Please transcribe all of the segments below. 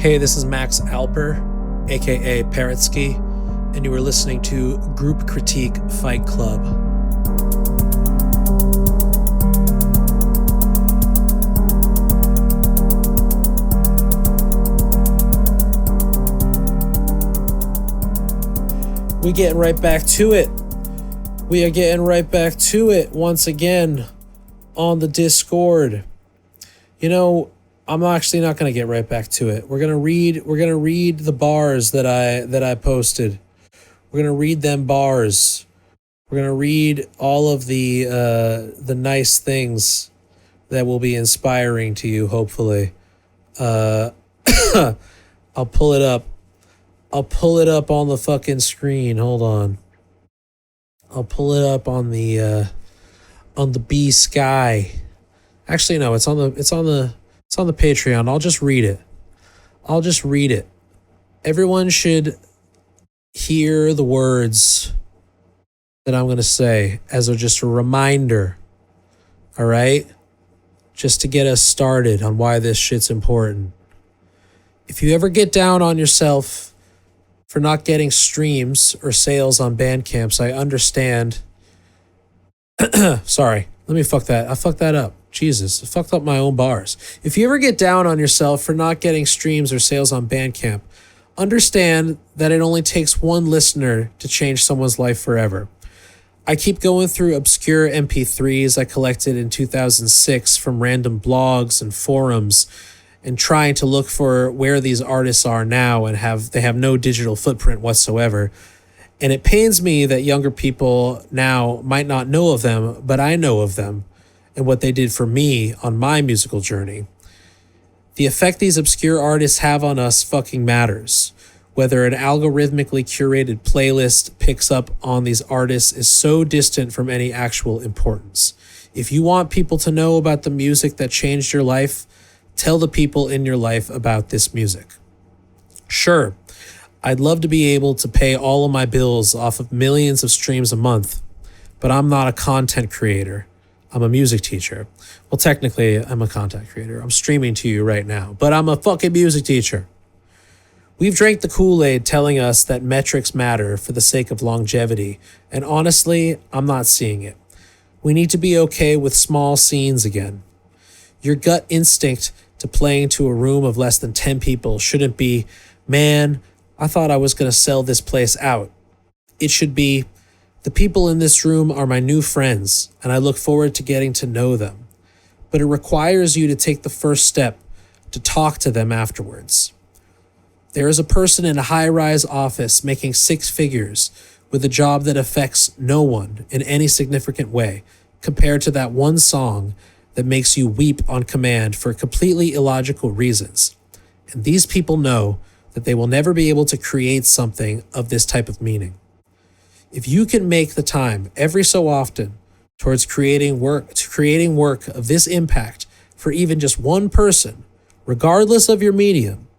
Hey, this is Max Alper, aka Parrotsky, and you are listening to Group Critique Fight Club. We getting right back to it. We are getting right back to it once again on the Discord. You know, I'm actually not going to get right back to it. We're going to read the bars that I posted. We're going to read them bars. We're going to read all of the nice things that will be inspiring to you, hopefully. I'll pull it up. I'll pull it up on the fucking screen. Hold on. I'll pull it up on the B Sky. Actually, no, it's on the Patreon. I'll just read it. Everyone should hear the words that I'm going to say as just a reminder. All right? Just to get us started on why this shit's important. If you ever get down on yourself for not getting streams or sales on Bandcamps, I understand. Sorry, let me fuck that. I fucked that up. Jesus, I fucked up my own bars. If you ever get down on yourself for not getting streams or sales on Bandcamp, understand that it only takes one listener to change someone's life forever. I keep going through obscure MP3s I collected in 2006 from random blogs and forums and trying to look for where these artists are now and they have no digital footprint whatsoever. And it pains me that younger people now might not know of them, but I know of them and what they did for me on my musical journey. The effect these obscure artists have on us fucking matters. Whether an algorithmically curated playlist picks up on these artists is so distant from any actual importance. If you want people to know about the music that changed your life, tell the people in your life about this music. Sure, I'd love to be able to pay all of my bills off of millions of streams a month, but I'm not a content creator. I'm a music teacher. Well, technically, I'm a content creator. I'm streaming to you right now, but I'm a fucking music teacher. We've drank the Kool-Aid telling us that metrics matter for the sake of longevity, and honestly, I'm not seeing it. We need to be okay with small scenes again. Your gut instinct to playing to a room of less than 10 people shouldn't be, man, I thought I was going to sell this place out. It should be, the people in this room are my new friends, and I look forward to getting to know them. But it requires you to take the first step to talk to them afterwards. There is a person in a high-rise office making 6 figures with a job that affects no one in any significant way compared to that one song that makes you weep on command for completely illogical reasons. And these people know that they will never be able to create something of this type of meaning. If you can make the time every so often towards creating work of this impact for even just one person, regardless of your medium,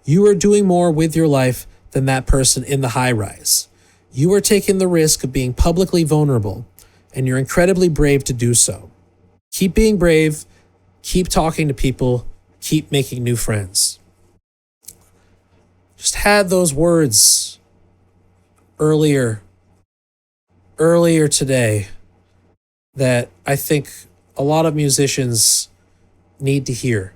you are doing more with your life than that person in the high rise. You are taking the risk of being publicly vulnerable, and you're incredibly brave to do so. Keep being brave, keep talking to people, keep making new friends. Just had those words earlier today that I think a lot of musicians need to hear.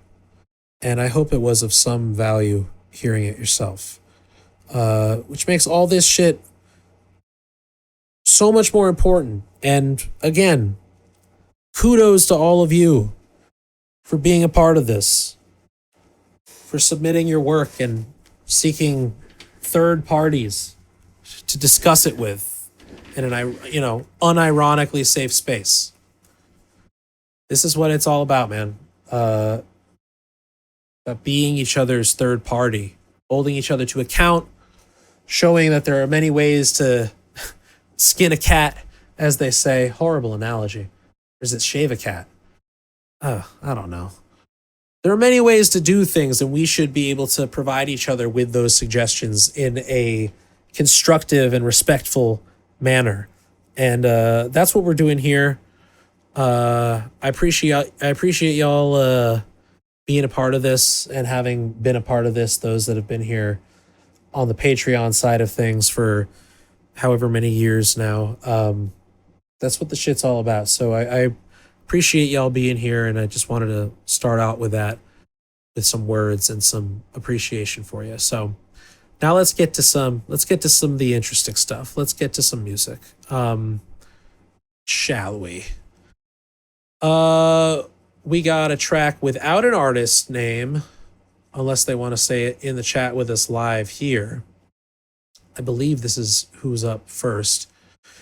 And I hope it was of some value hearing it yourself. Which makes all this shit so much more important. And again, kudos to all of you for being a part of this, for submitting your work and seeking third parties to discuss it with in an, unironically safe space. This is what it's all about, man. About being each other's third party, holding each other to account, showing that there are many ways to skin a cat, as they say. Horrible analogy. Or is it shave a cat? I don't know. There are many ways to do things, and we should be able to provide each other with those suggestions in a constructive and respectful manner. And that's what we're doing here. I appreciate y'all being a part of this and having been a part of this, those that have been here on the Patreon side of things for however many years now. That's what the shit's all about. So I appreciate y'all being here, and I just wanted to start out with that, with some words and some appreciation for you. So now let's get to some of the interesting stuff. Let's get to some music. Shall we? We got a track without an artist name, unless they want to say it in the chat with us live here. I believe this is who's up first.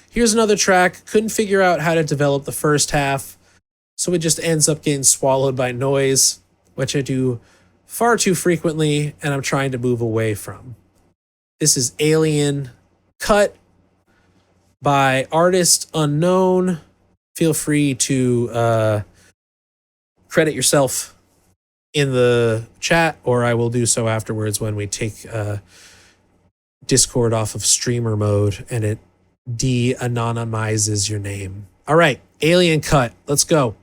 Here's another track. Couldn't figure out how to develop the first half, so it just ends up getting swallowed by noise, which I do far too frequently, and I'm trying to move away from. This is Alien Cut by artist unknown. Feel free to credit yourself in the chat, or I will do so afterwards when we take Discord off of streamer mode and it de-anonymizes your name. All right, Alien Cut. Let's go.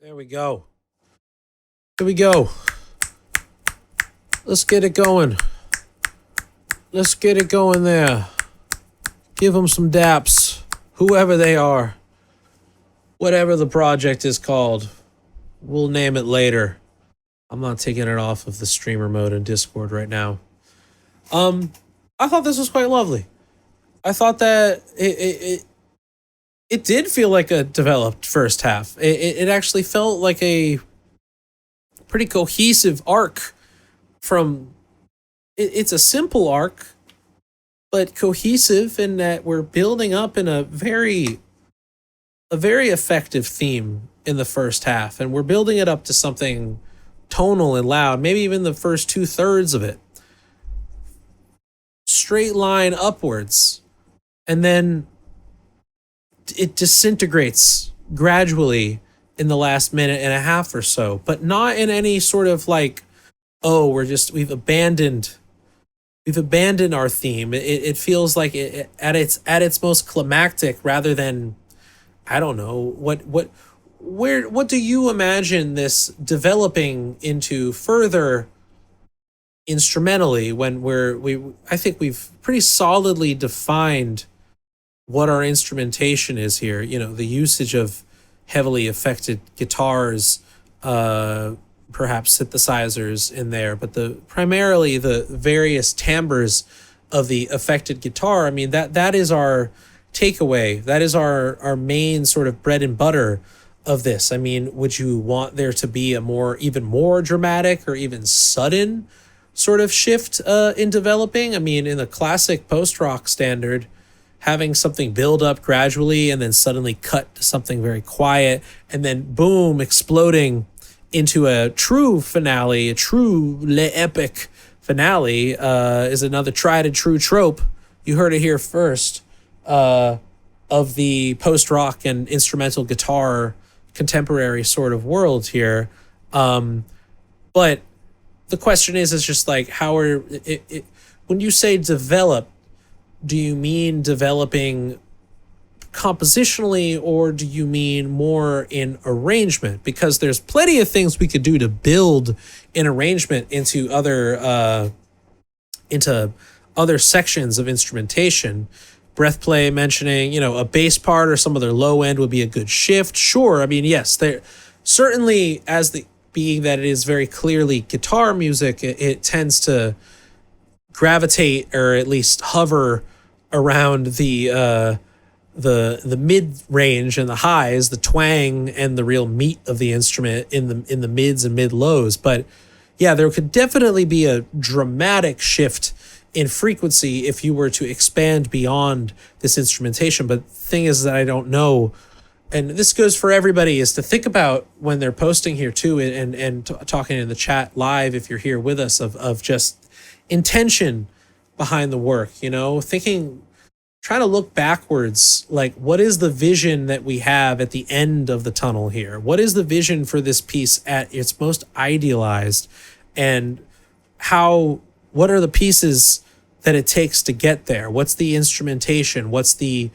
There we go. Here we go. Let's get it going. Let's get it going there. Give them some daps, whoever they are. Whatever the project is called, we'll name it later. I'm not taking it off of the streamer mode in Discord right now. I thought this was quite lovely. I thought that it did feel like a developed first half. It actually felt like a pretty cohesive arc from... It's a simple arc, but cohesive in that we're building up in a very effective theme in the first half, and we're building it up to something tonal and loud, maybe even the first 2/3 of it. Straight line upwards, and then it disintegrates gradually in the last minute and a half or so, but not in any sort of like, oh, we've abandoned our theme. It feels like it at its most climactic, rather than, I don't know, what do you imagine this developing into further instrumentally, when I think we've pretty solidly defined what our instrumentation is here. You know, the usage of heavily affected guitars, perhaps synthesizers in there, but primarily the various timbres of the affected guitar. I mean, that is our takeaway. That is our main sort of bread and butter of this. I mean, would you want there to be even more dramatic or even sudden sort of shift in developing? I mean, in the classic post-rock standard, having something build up gradually and then suddenly cut to something very quiet and then boom, exploding into a true finale, a true epic finale, is another tried and true trope. You heard it here first, of the post-rock and instrumental guitar contemporary sort of world here. But the question is just like, when you say develop, do you mean developing compositionally, or do you mean more in arrangement? Because there's plenty of things we could do to build an arrangement into other sections of instrumentation. Breath play mentioning, a bass part or some other low end would be a good shift. Sure, I mean, yes, there certainly, being that it is very clearly guitar music, it tends to gravitate, or at least hover around the mid range and the highs, the twang and the real meat of the instrument in the mids and mid lows. But yeah, there could definitely be a dramatic shift in frequency if you were to expand beyond this instrumentation. But the thing is that I don't know, and this goes for everybody, is to think about when they're posting here too, and talking in the chat live, if you're here with us, of just intention behind the work, trying to look backwards, like, what is the vision that we have at the end of the tunnel here? What is the vision for this piece at its most idealized? And what are the pieces that it takes to get there? What's the instrumentation? What's the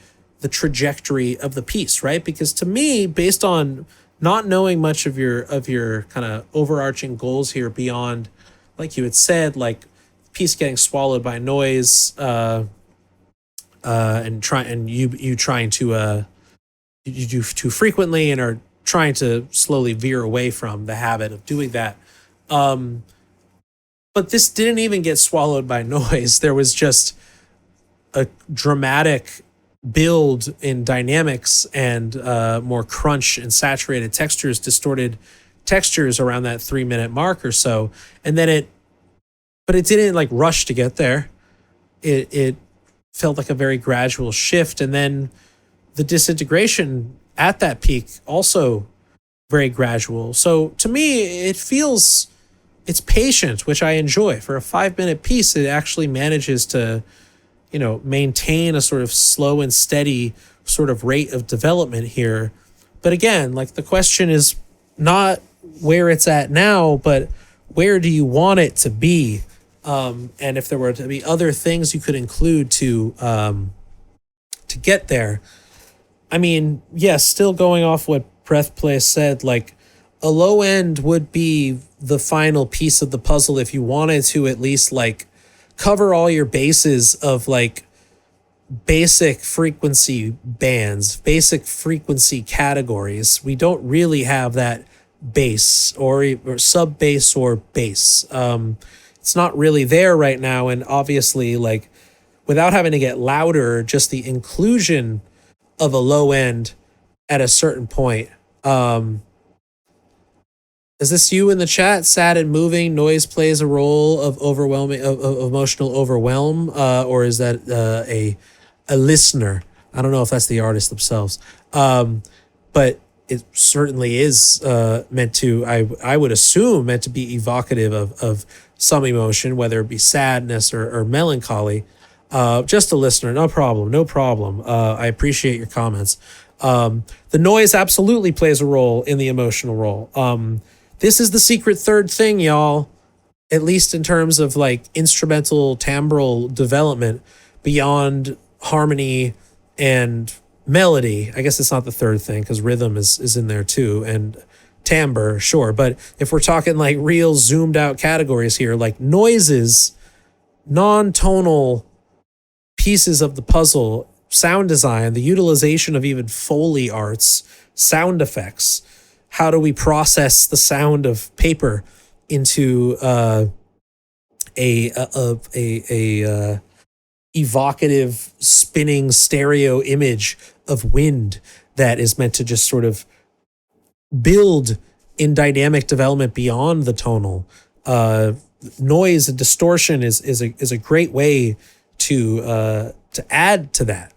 trajectory of the piece, right? Because to me, based on not knowing much of your kind of overarching goals here beyond, like you had said, like piece getting swallowed by noise, and you trying to you do too frequently and are trying to slowly veer away from the habit of doing that. But this didn't even get swallowed by noise. There was just a dramatic build in dynamics and more crunch and saturated textures, distorted textures around that 3-minute mark or so. And then but it didn't like rush to get there. It felt like a very gradual shift. And then the disintegration at that peak also very gradual. So to me, it's patient, which I enjoy. For a 5-minute piece, it actually manages to, maintain a sort of slow and steady sort of rate of development here. But again, like, the question is not where it's at now, but where do you want it to be? And if there were to be other things you could include to get there. I mean, yes, still going off what Breathplay said, like, a low end would be the final piece of the puzzle if you wanted to at least like cover all your bases of like basic frequency bands, basic frequency categories. We don't really have that bass or sub bass or bass. It's not really there right now. And obviously, like without having to get louder, just the inclusion of a low end at a certain point. Is this you in the chat? Sad and moving. Noise plays a role of overwhelming, of emotional overwhelm, or is that a listener? I don't know if that's the artist themselves, but it certainly is meant to. I would assume meant to be evocative of some emotion, whether it be sadness or melancholy. Just a listener, no problem, no problem. I appreciate your comments. The noise absolutely plays a role in the emotional role. This is the secret third thing, y'all, at least in terms of like instrumental timbral development beyond harmony and melody. I guess it's not the third thing because rhythm is in there too, and timbre, sure. But if we're talking like real zoomed out categories here, like noises, non-tonal pieces of the puzzle, sound design, the utilization of even Foley arts, sound effects. How do we process the sound of paper into a evocative spinning stereo image of wind that is meant to just sort of build in dynamic development beyond the tonal? Noise and distortion is a great way to add to that.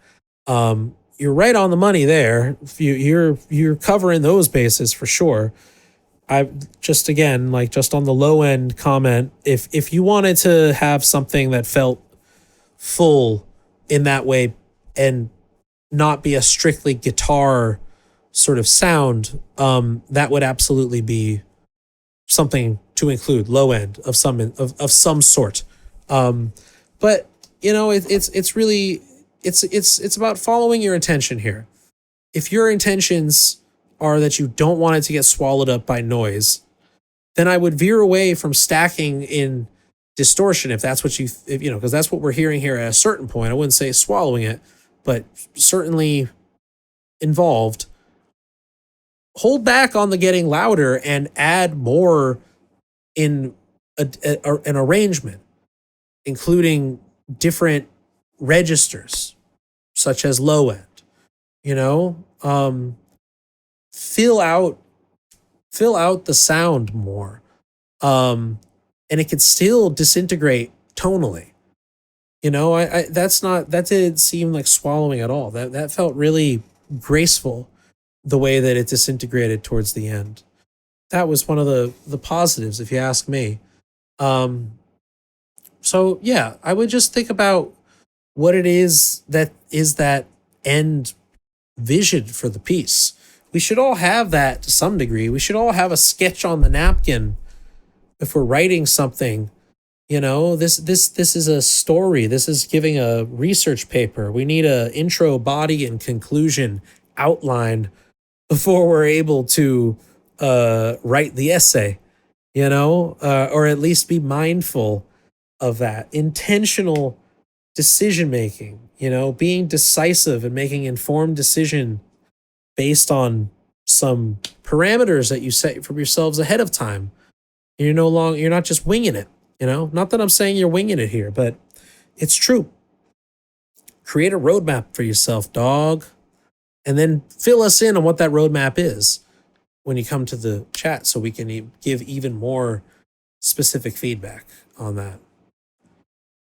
You're right on the money there. You're covering those bases for sure. I just, again, like just on the low end comment, if you wanted to have something that felt full in that way and not be a strictly guitar sort of sound, that would absolutely be something to include, low end of some sort. But you know, it's really it's about following your intention here. If your intentions are that you don't want it to get swallowed up by noise, then I would veer away from stacking in distortion if that's what because that's what we're hearing here at a certain point. I wouldn't say swallowing it, but certainly involved. Hold back on the getting louder and add more in an arrangement, including different registers, such as low end. Fill out the sound more, and it can still disintegrate tonally. That didn't seem like swallowing at all. That felt really graceful, the way that it disintegrated towards the end. That was one of the positives, if you ask me. So yeah, I would just think about what it is that end vision for the piece. We should all have that to some degree. We should all have a sketch on the napkin if we're writing something. This is a story. This is giving a research paper. We need a intro, body, and conclusion outline before we're able to write the essay, or at least be mindful of that. Intentional decision making, being decisive and making informed decision based on some parameters that you set for yourselves ahead of time. You're not just winging it, not that I'm saying you're winging it here, but it's true. Create a roadmap for yourself, dog, and then fill us in on what that roadmap is when you come to the chat so we can give even more specific feedback on that.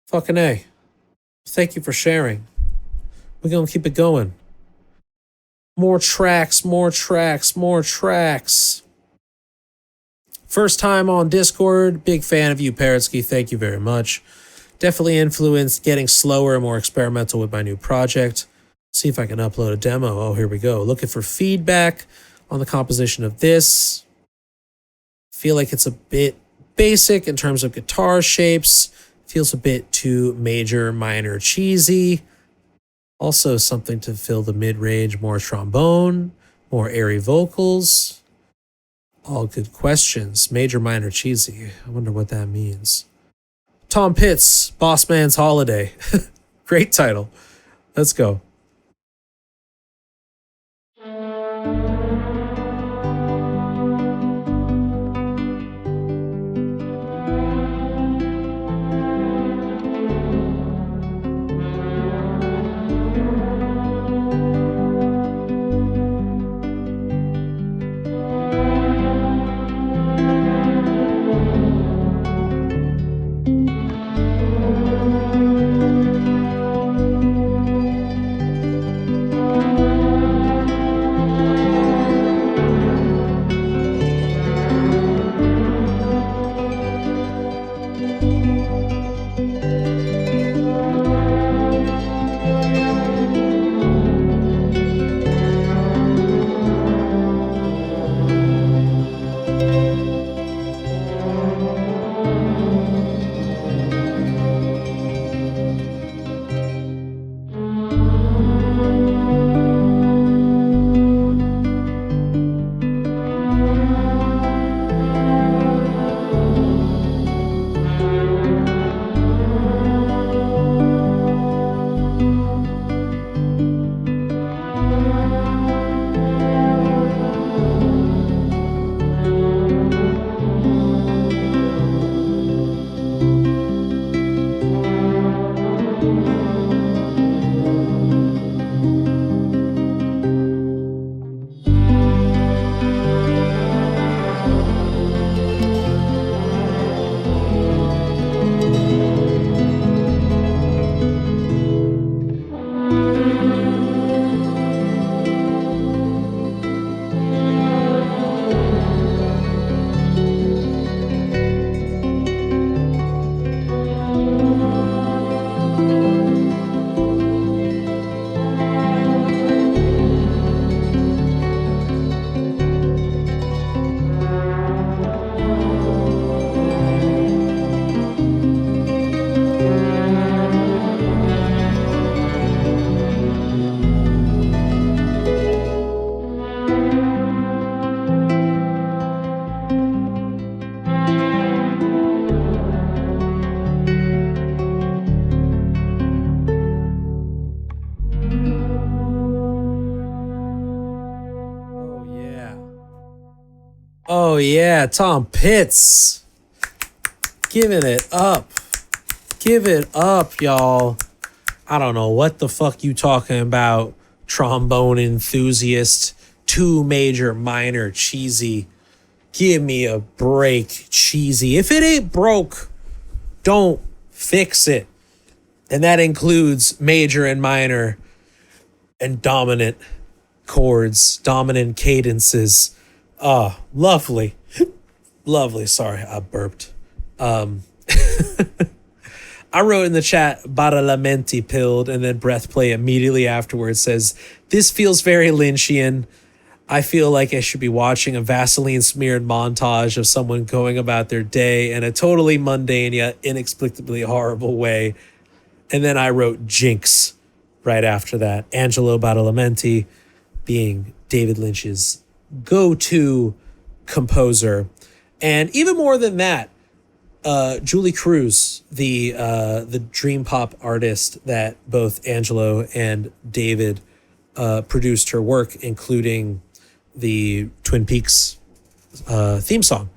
Fucking A. Thank you for sharing. We're going to keep it going. More tracks, more tracks, more tracks. First time on Discord. Big fan of you, Parrotsky. Thank you very much. Definitely influenced getting slower and more experimental with my new project. See if I can upload a demo. Oh, here we go. Looking for feedback on the composition of this. Feel like it's a bit basic in terms of guitar shapes. Feels a bit too major, minor, cheesy. Also something to fill the mid-range, more trombone, more airy vocals. All good questions. Major, minor, cheesy. I wonder what that means. Tom Pitts, Boss Man's Holiday. Great title. Let's go. Oh, yeah. Oh, yeah. Tom Pitts. Giving it up. Give it up, y'all. I don't know what the fuck you talking about, trombone enthusiast. Two major, minor, cheesy. Give me a break, cheesy. If it ain't broke, don't fix it. And that includes major and minor and dominant chords, dominant cadences. Lovely. Lovely. Sorry, I burped. I wrote in the chat, Badalamenti pilled, and then Breath Play immediately afterwards says, this feels very Lynchian. I feel like I should be watching a Vaseline smeared montage of someone going about their day in a totally mundane yet inexplicably horrible way. And then I wrote Jinx right after that. Angelo Badalamenti being David Lynch's go-to composer. And even more than that, Julie Cruz, the dream pop artist that both Angelo and David produced her work, including the Twin Peaks theme song,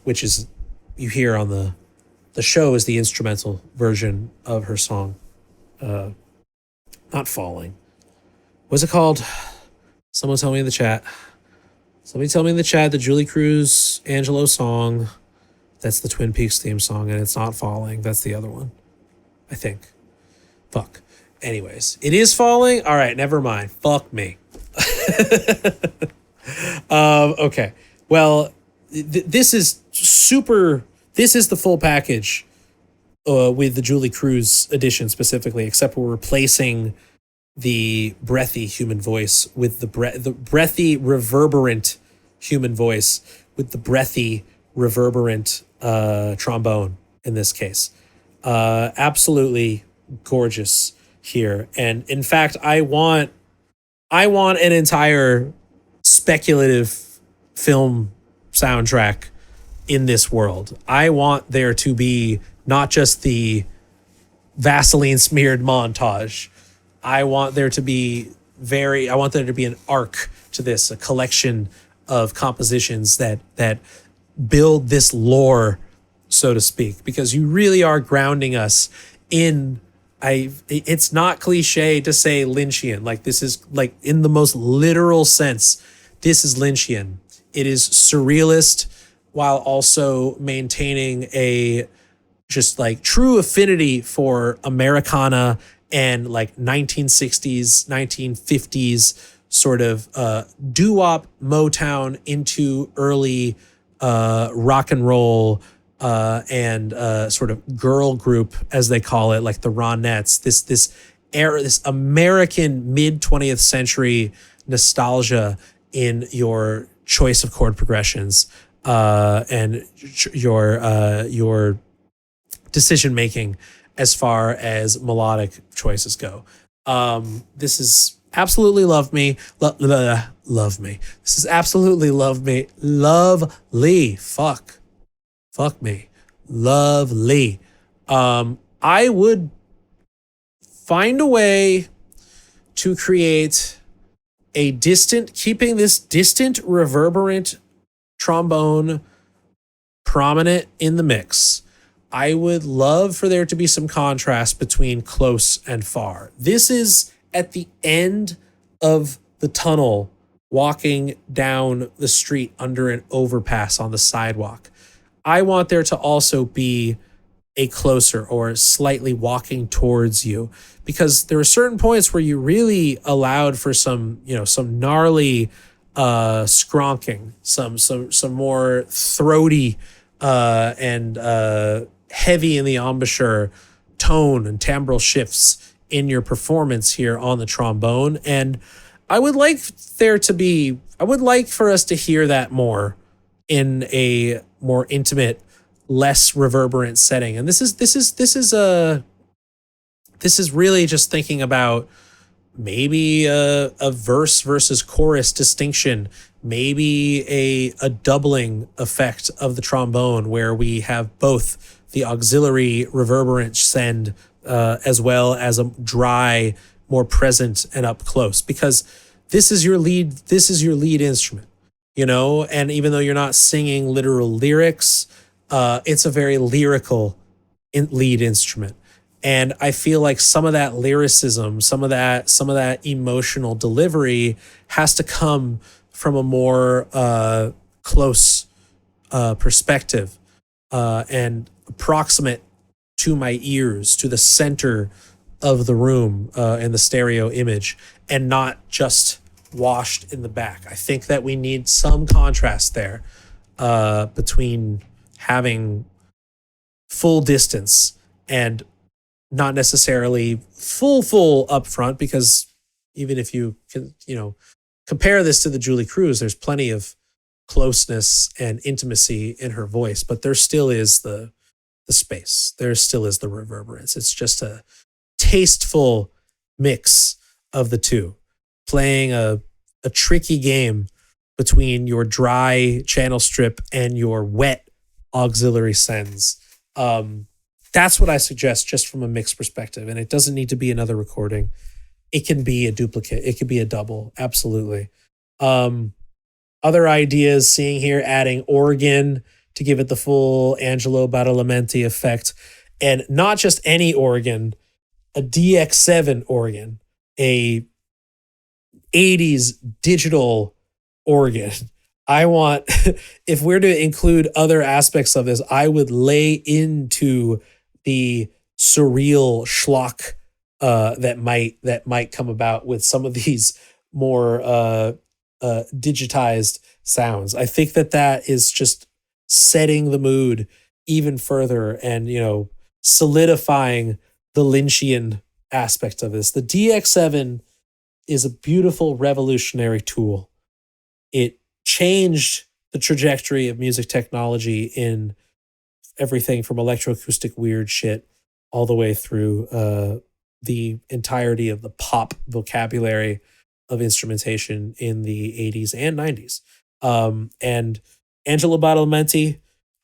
which is you hear on the show is the instrumental version of her song, not Falling. What's it called? Someone tell me in the chat. Somebody tell me in the chat the Julie Cruz Angelo song. That's the Twin Peaks theme song, and it's not Falling. That's the other one, I think. Fuck. Anyways, it is Falling. All right, never mind. Fuck me. Okay. Well, this is super. This is the full package with the Julie Cruz edition specifically, except we're replacing the breathy human voice with the breathy reverberant human voice with the breathy reverberant trombone in this case. Absolutely gorgeous here. And in fact, I want an entire speculative film soundtrack in this world. I want there to be not just the Vaseline smeared montage. I want there to be I want there to be an arc to this, a collection of compositions that build this lore, so to speak, because you really are grounding us in it's not cliche to say Lynchian. Like, this is, like, in the most literal sense, this is Lynchian. It is surrealist while also maintaining a just like true affinity for Americana and like 1960s, 1950s sort of doo-wop Motown into early rock and roll and sort of girl group, as they call it, like the Ronettes. This era, this American mid 20th century nostalgia in your choice of chord progressions and your decision making as far as melodic choices go. This is absolutely love me. Love me. This is absolutely love me. Lovely. Fuck me. Lovely. I would find a way to create keeping this distant reverberant trombone prominent in the mix. I would love for there to be some contrast between close and far. This is at the end of the tunnel, walking down the street under an overpass on the sidewalk. I want there to also be a closer or slightly walking towards you, because there are certain points where you really allowed for some gnarly skronking, some more throaty and heavy in the embouchure tone and timbral shifts in your performance here on the trombone. And I would like for us to hear that more in a more intimate, less reverberant setting. And this is really just thinking about maybe a verse versus chorus distinction, maybe a doubling effect of the trombone where we have both the auxiliary reverberant send as well as a dry, more present and up close, because this is your lead instrument, and even though you're not singing literal lyrics, it's a very lyrical lead instrument. And I feel like some of that lyricism, some of that emotional delivery has to come from a more close perspective and approximate to my ears, to the center of the room and the stereo image, and not just washed in the back. I think that we need some contrast there between having full distance and not necessarily full up front, because even if you can, compare this to the Julie Cruz, there's plenty of closeness and intimacy in her voice, but there still is the space. There still is the reverberance. It's just a tasteful mix of the two, playing a tricky game between your dry channel strip and your wet auxiliary sends. That's what I suggest, just from a mix perspective. And it doesn't need to be another recording. It can be a duplicate. It could be a double. Absolutely. Other ideas seeing here, adding organ to give it the full Angelo Badalamenti effect. And not just any organ, a DX7 organ, a 80s digital organ. I want, if we're to include other aspects of this, I would lay into the surreal schlock that might come about with some of these more digitized sounds. I think that is just setting the mood even further and, solidifying the Lynchian aspect of this. The DX7 is a beautiful revolutionary tool. It changed the trajectory of music technology in everything from electroacoustic weird shit all the way through the entirety of the pop vocabulary of instrumentation in the 80s and 90s. And Angelo Badalamenti,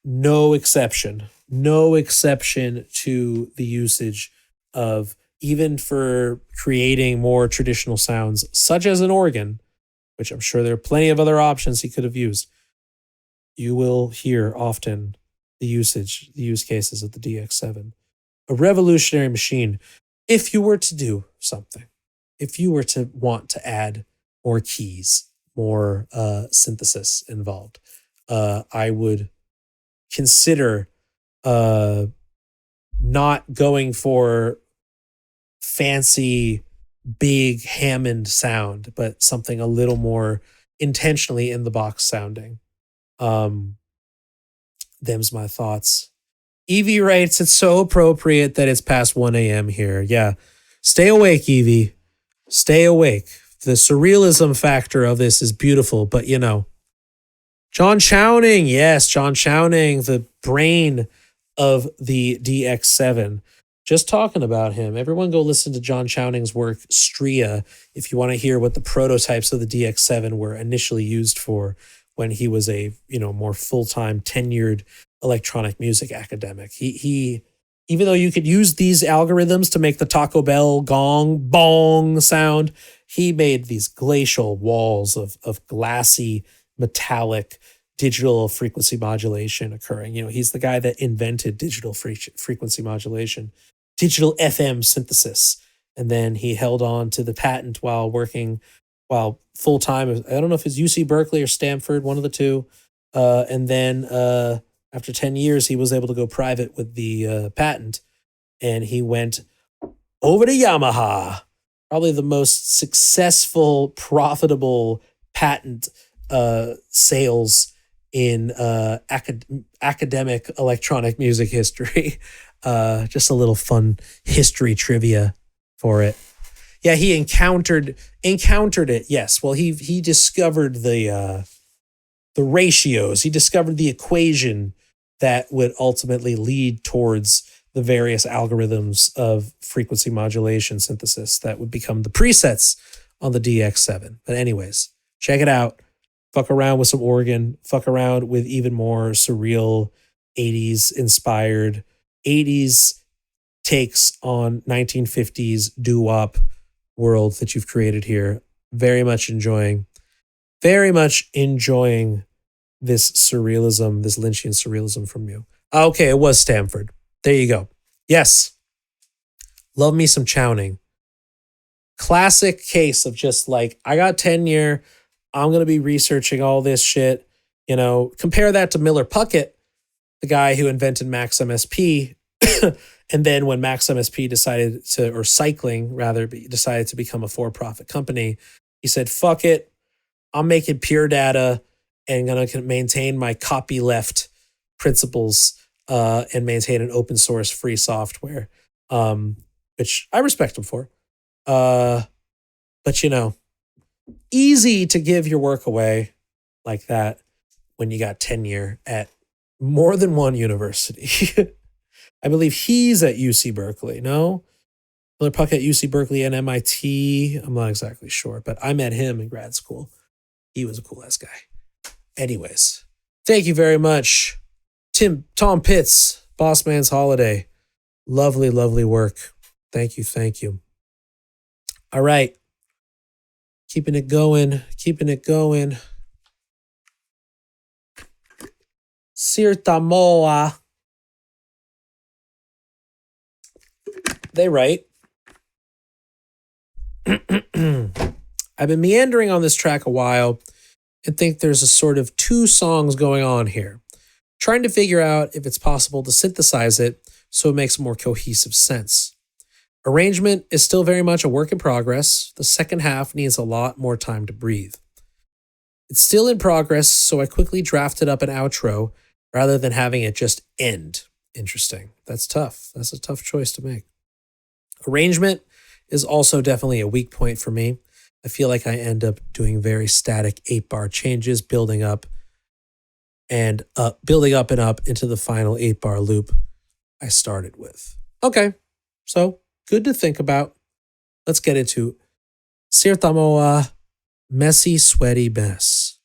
no exception. No exception to the usage of, even for creating more traditional sounds, such as an organ, which I'm sure there are plenty of other options he could have used. You will hear often the use cases of the DX7. A revolutionary machine. If you were to do something, if you were to want to add more keys, more synthesis involved, I would consider not going for fancy, big Hammond sound, but something a little more intentionally in the box sounding. Them's my thoughts. Eevee writes, it's so appropriate that it's past 1 a.m. here. Yeah. Stay awake, Eevee. Stay awake. The surrealism factor of this is beautiful, but you know. John Chowning. Yes, John Chowning, the brain of the DX7. Just talking about him. Everyone go listen to John Chowning's work, Stria, if you want to hear what the prototypes of the DX7 were initially used for when he was a, more full-time tenured electronic music academic. He even though you could use these algorithms to make the Taco Bell gong bong sound, he made these glacial walls of glassy metallic digital frequency modulation occurring. He's the guy that invented digital frequency modulation, digital FM synthesis. And then he held on to the patent while full-time. I don't know if it's UC Berkeley or Stanford, one of the two. And then after 10 years, he was able to go private with the patent, and he went over to Yamaha, probably the most successful, profitable patent sales in academic electronic music history. Just a little fun history trivia for it. Yeah, he encountered it. Yes, well, he discovered the ratios. He discovered the equation that would ultimately lead towards the various algorithms of frequency modulation synthesis that would become the presets on the DX7. But anyways, check it out. Fuck around with some organ. Fuck around with even more surreal 80s inspired 80s takes on 1950s doo-wop world that you've created here. Very much enjoying this surrealism, this Lynchian surrealism from you. Okay, it was Stanford. There you go. Yes. Love me some Chowning. Classic case of just like, I got tenure. I'm going to be researching all this shit. Compare that to Miller Puckett, the guy who invented Max MSP. And then when Max MSP decided to become a for-profit company, he said, fuck it. I'm making pure data and going to maintain my copyleft principles and maintain an open source free software, which I respect him for. But easy to give your work away like that when you got tenure at more than one university. I believe he's at UC Berkeley, no? Miller Puck at UC Berkeley and MIT. I'm not exactly sure, but I met him in grad school. He was a cool-ass guy. Anyways, thank you very much. Tom Pitts, Bossman's Holiday. Lovely, lovely work. Thank you. All right. Keeping it going. Cirtamoa. They write, I've been meandering on this track a while and think there's a sort of two songs going on here. Trying to figure out if it's possible to synthesize it so it makes more cohesive sense. Arrangement is still very much a work in progress. The second half needs a lot more time to breathe. It's still in progress, so I quickly drafted up an outro rather than having it just end. Interesting. That's tough. That's a tough choice to make. Arrangement is also definitely a weak point for me. I feel like I end up doing very static 8-bar changes, building up and up into the final 8-bar loop I started with. Okay, so good to think about. Let's get into Cirtamoa, Messy Sweaty Mess.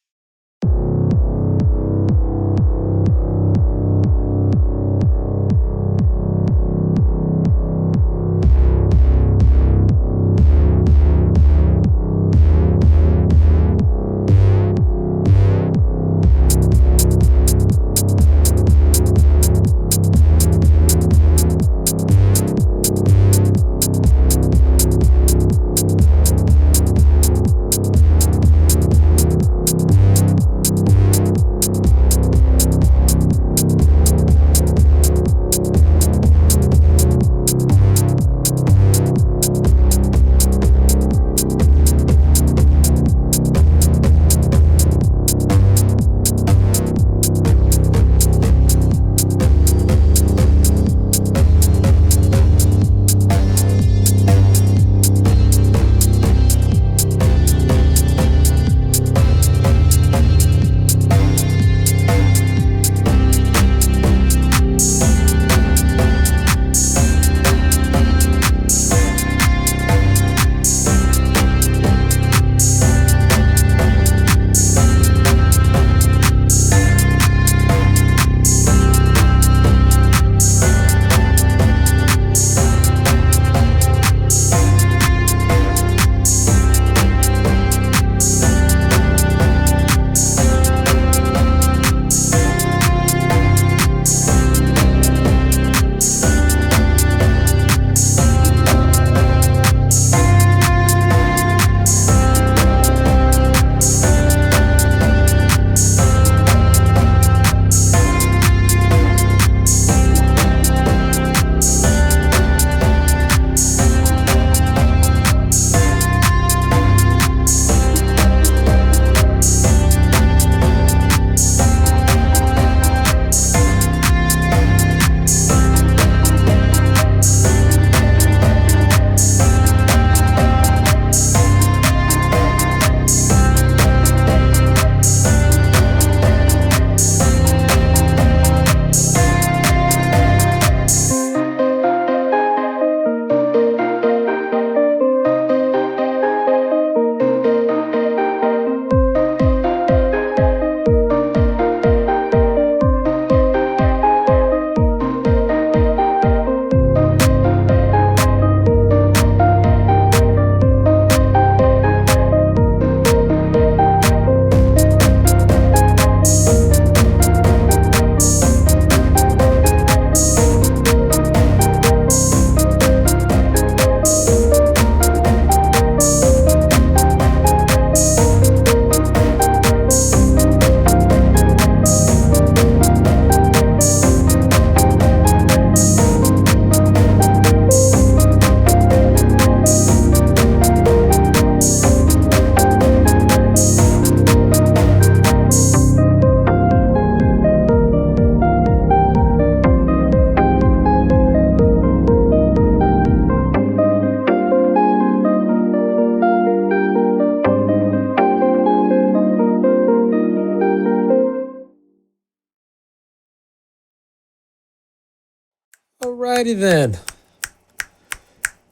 Alrighty then.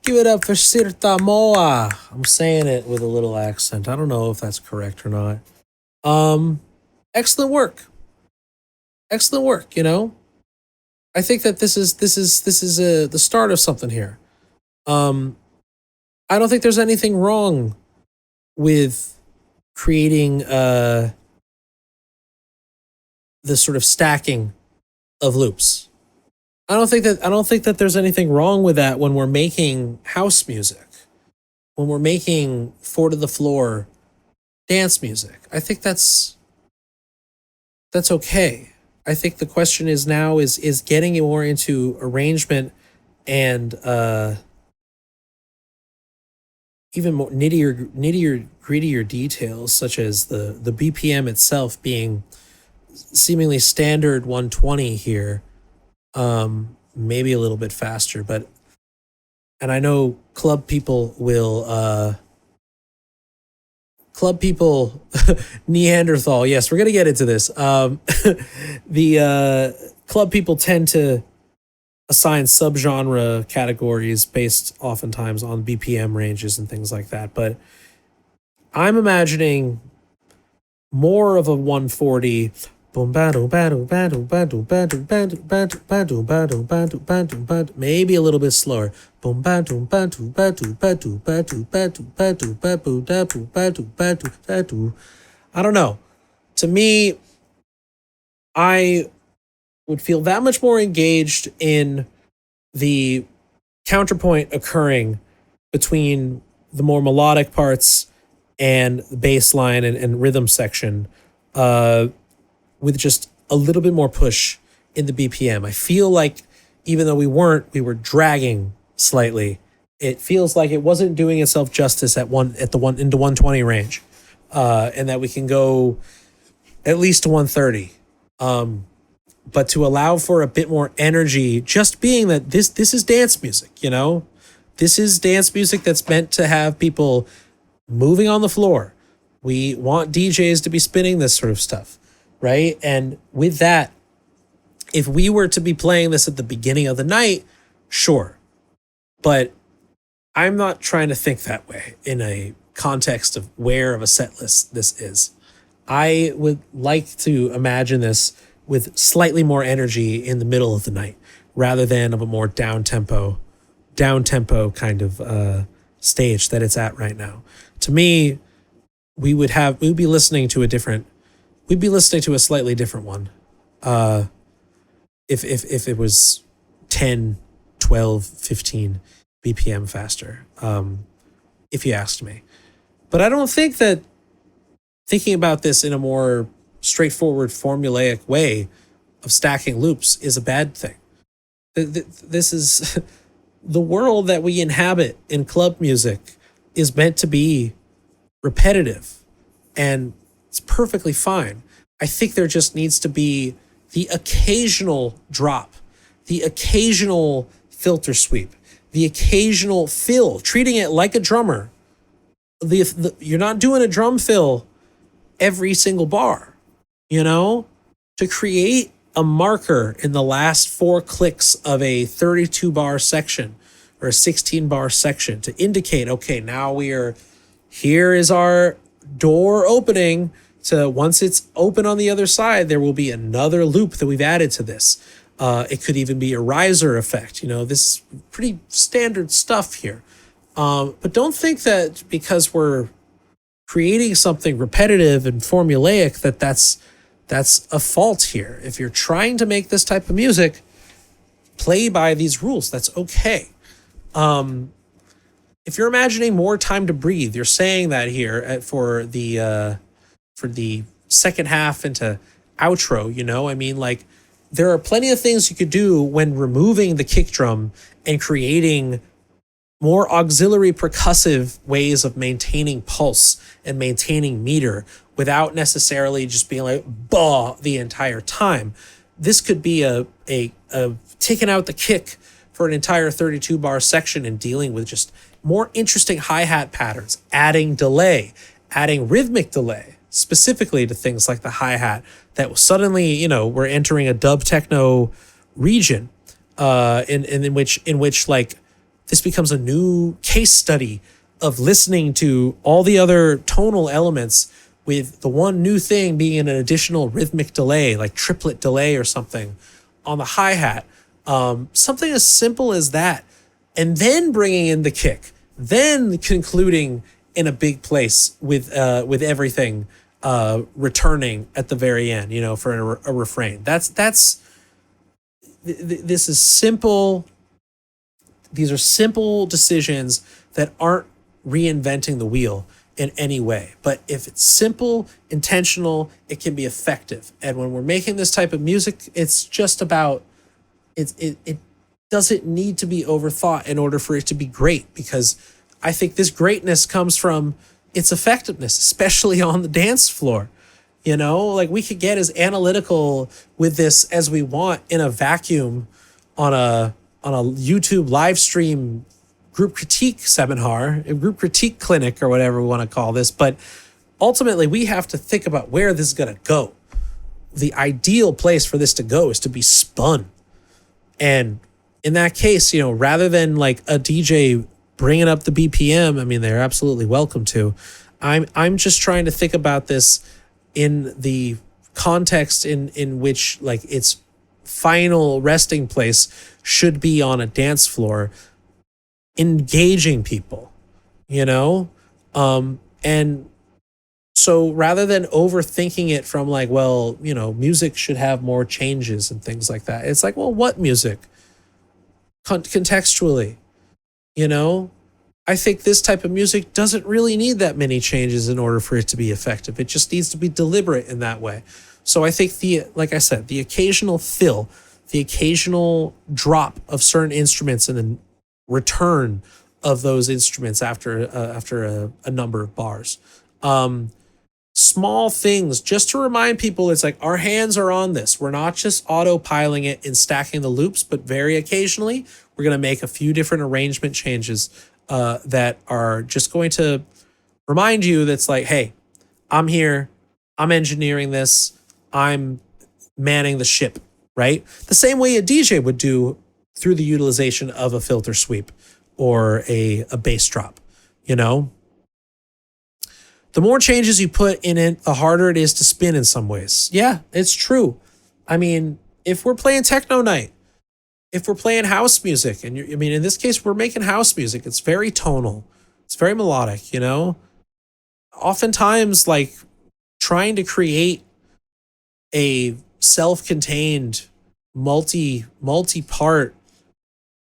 Give it up for Cirtamoa. I'm saying it with a little accent. I don't know if that's correct or not. Excellent work. Excellent work, you know? I think that this is the start of something here. I don't think there's anything wrong with creating the sort of stacking of loops. I don't think that there's anything wrong with that when we're making house music, when we're making four to the floor dance music. I think that's okay. I think the question is now is getting you more into arrangement and even more nittier, grittier details, such as the BPM itself being seemingly standard 120 here. Maybe a little bit faster, and I know club people Neanderthal. Yes, we're going to get into this. The club people tend to assign subgenre categories based oftentimes on BPM ranges and things like that. But I'm imagining more of a 140, maybe a little bit slower. I don't know. To me, I would feel that much more engaged in the counterpoint occurring between the more melodic parts and the bass line and rhythm section, with just a little bit more push in the BPM. I feel like even though we were dragging slightly. It feels like it wasn't doing itself justice into 120 range, and that we can go at least to 130. But to allow for a bit more energy, just being that this is dance music, you know? This is dance music that's meant to have people moving on the floor. We want DJs to be spinning this sort of stuff, right? And with that, if we were to be playing this at the beginning of the night, sure. But I'm not trying to think that way in a context of where of a set list this is. I would like to imagine this with slightly more energy in the middle of the night rather than of a more down tempo kind of stage that it's at right now. To me, we'd be listening to a slightly different one. If it was 10, 12, 15 BPM faster, if you asked me. But I don't think that thinking about this in a more straightforward formulaic way of stacking loops is a bad thing. This is the world that we inhabit in club music is meant to be repetitive, and it's perfectly fine. I think there just needs to be the occasional drop, the occasional filter sweep, the occasional fill, treating it like a drummer. You're not doing a drum fill every single bar, you know? To create a marker in the last 4 clicks of a 32 bar section or a 16 bar section to indicate, okay, now here is our door opening. So once it's open on the other side, there will be another loop that we've added to this. It could even be a riser effect. You know, this is pretty standard stuff here. But don't think that because we're creating something repetitive and formulaic that's a fault here. If you're trying to make this type of music, play by these rules. That's okay. If you're imagining more time to breathe, you're saying that here for the second half into outro, you know? I mean, like, there are plenty of things you could do when removing the kick drum and creating more auxiliary percussive ways of maintaining pulse and maintaining meter without necessarily just being like, bah, the entire time. This could be a taking out the kick for an entire 32 bar section and dealing with just more interesting hi-hat patterns, adding delay, adding rhythmic delay, specifically to things like the hi-hat that suddenly, you know, we're entering a dub techno region. in which like this becomes a new case study of listening to all the other tonal elements, with the one new thing being an additional rhythmic delay, like triplet delay or something on the hi-hat. Something as simple as that. And then bringing in the kick, then concluding in a big place with everything returning at the very end, for a refrain. This is simple. These are simple decisions that aren't reinventing the wheel in any way. But if it's simple, intentional, it can be effective. And when we're making this type of music, it's just about it doesn't need to be overthought in order for it to be great, because I think this greatness comes from its effectiveness, especially on the dance floor. Like we could get as analytical with this as we want in a vacuum on a YouTube live stream group critique seminar, a group critique clinic, or whatever we want to call this. But ultimately, we have to think about where this is going to go. The ideal place for this to go is to be spun. And in that case, rather than like a DJ bringing up the BPM, I mean, they're absolutely welcome to. I'm just trying to think about this in the context in which like its final resting place should be on a dance floor, engaging people, and so rather than overthinking it from like, well, music should have more changes and things like that, it's like, well, what music contextually, I think this type of music doesn't really need that many changes in order for it to be effective. It just needs to be deliberate in that way. So I think like I said, the occasional fill, the occasional drop of certain instruments and then return of those instruments after a number of bars. Small things just to remind people it's like our hands are on this. We're not just autopiling it and stacking the loops, but very occasionally we're going to make a few different arrangement changes that are just going to remind you that's like, hey, I'm here, I'm engineering this, I'm manning the ship, right? The same way a DJ would do through the utilization of a filter sweep or a bass drop, The more changes you put in it, the harder it is to spin in some ways. Yeah, it's true. I mean, if we're playing techno night, if we're playing house music, and in this case, we're making house music, it's very tonal, it's very melodic, Oftentimes, like trying to create a self-contained, multi-part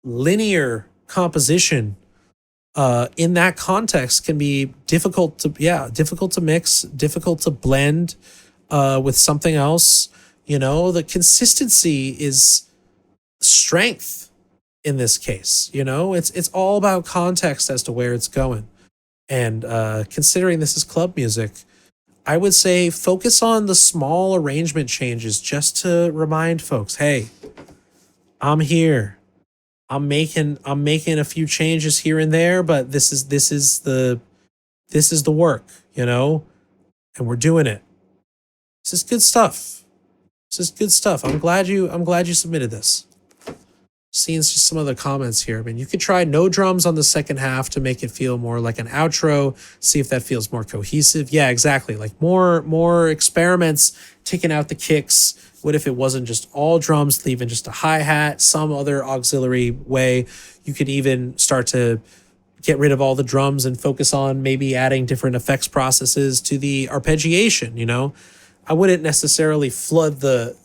linear composition in that context can be difficult to mix, difficult to blend with something else. The consistency is strength in this case. It's all about context as to where it's going. And considering this is club music, I would say focus on the small arrangement changes just to remind folks, hey, I'm here. I'm making a few changes here and there, but this is the work, and we're doing it. This is good stuff. I'm glad you submitted this. Seeing just some other comments here. I mean, you could try no drums on the second half to make it feel more like an outro. See if that feels more cohesive. Yeah, exactly. Like more experiments, taking out the kicks. What if it wasn't just all drums, leaving just a hi-hat, some other auxiliary way? You could even start to get rid of all the drums and focus on maybe adding different effects processes to the arpeggiation, I wouldn't necessarily flood the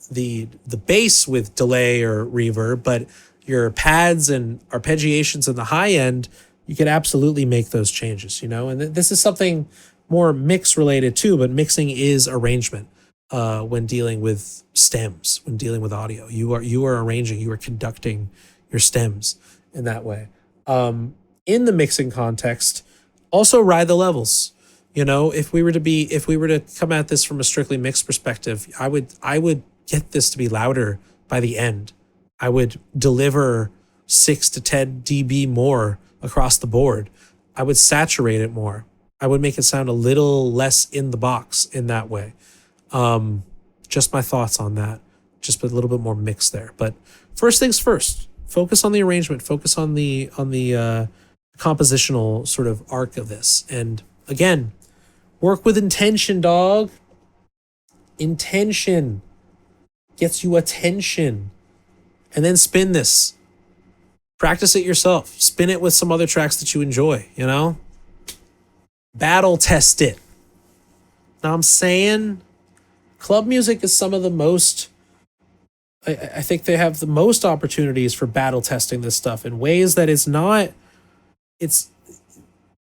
bass with delay or reverb, but your pads and arpeggiations in the high end, you could absolutely make those changes, and this is something more mix related too, but mixing is arrangement. When dealing with stems, when dealing with audio, you are arranging, you are conducting your stems in that way. In the mixing context, also ride the levels. If we were to come at this from a strictly mixed perspective, I would get this to be louder by the end. I would deliver 6 to 10 dB more across the board. I would saturate it more. I would make it sound a little less in the box in that way. Just my thoughts on that. Just a little bit more mix there. But first things first, Focus on the arrangement. Focus on the compositional sort of arc of this. And again, work with intention, dog. Intention gets you attention. And then spin this. Practice it yourself. Spin it with some other tracks that you enjoy, you know? Battle test it. Know what I'm saying? Club music is some of the most... I think they have the most opportunities for battle testing this stuff in ways that it's not... It's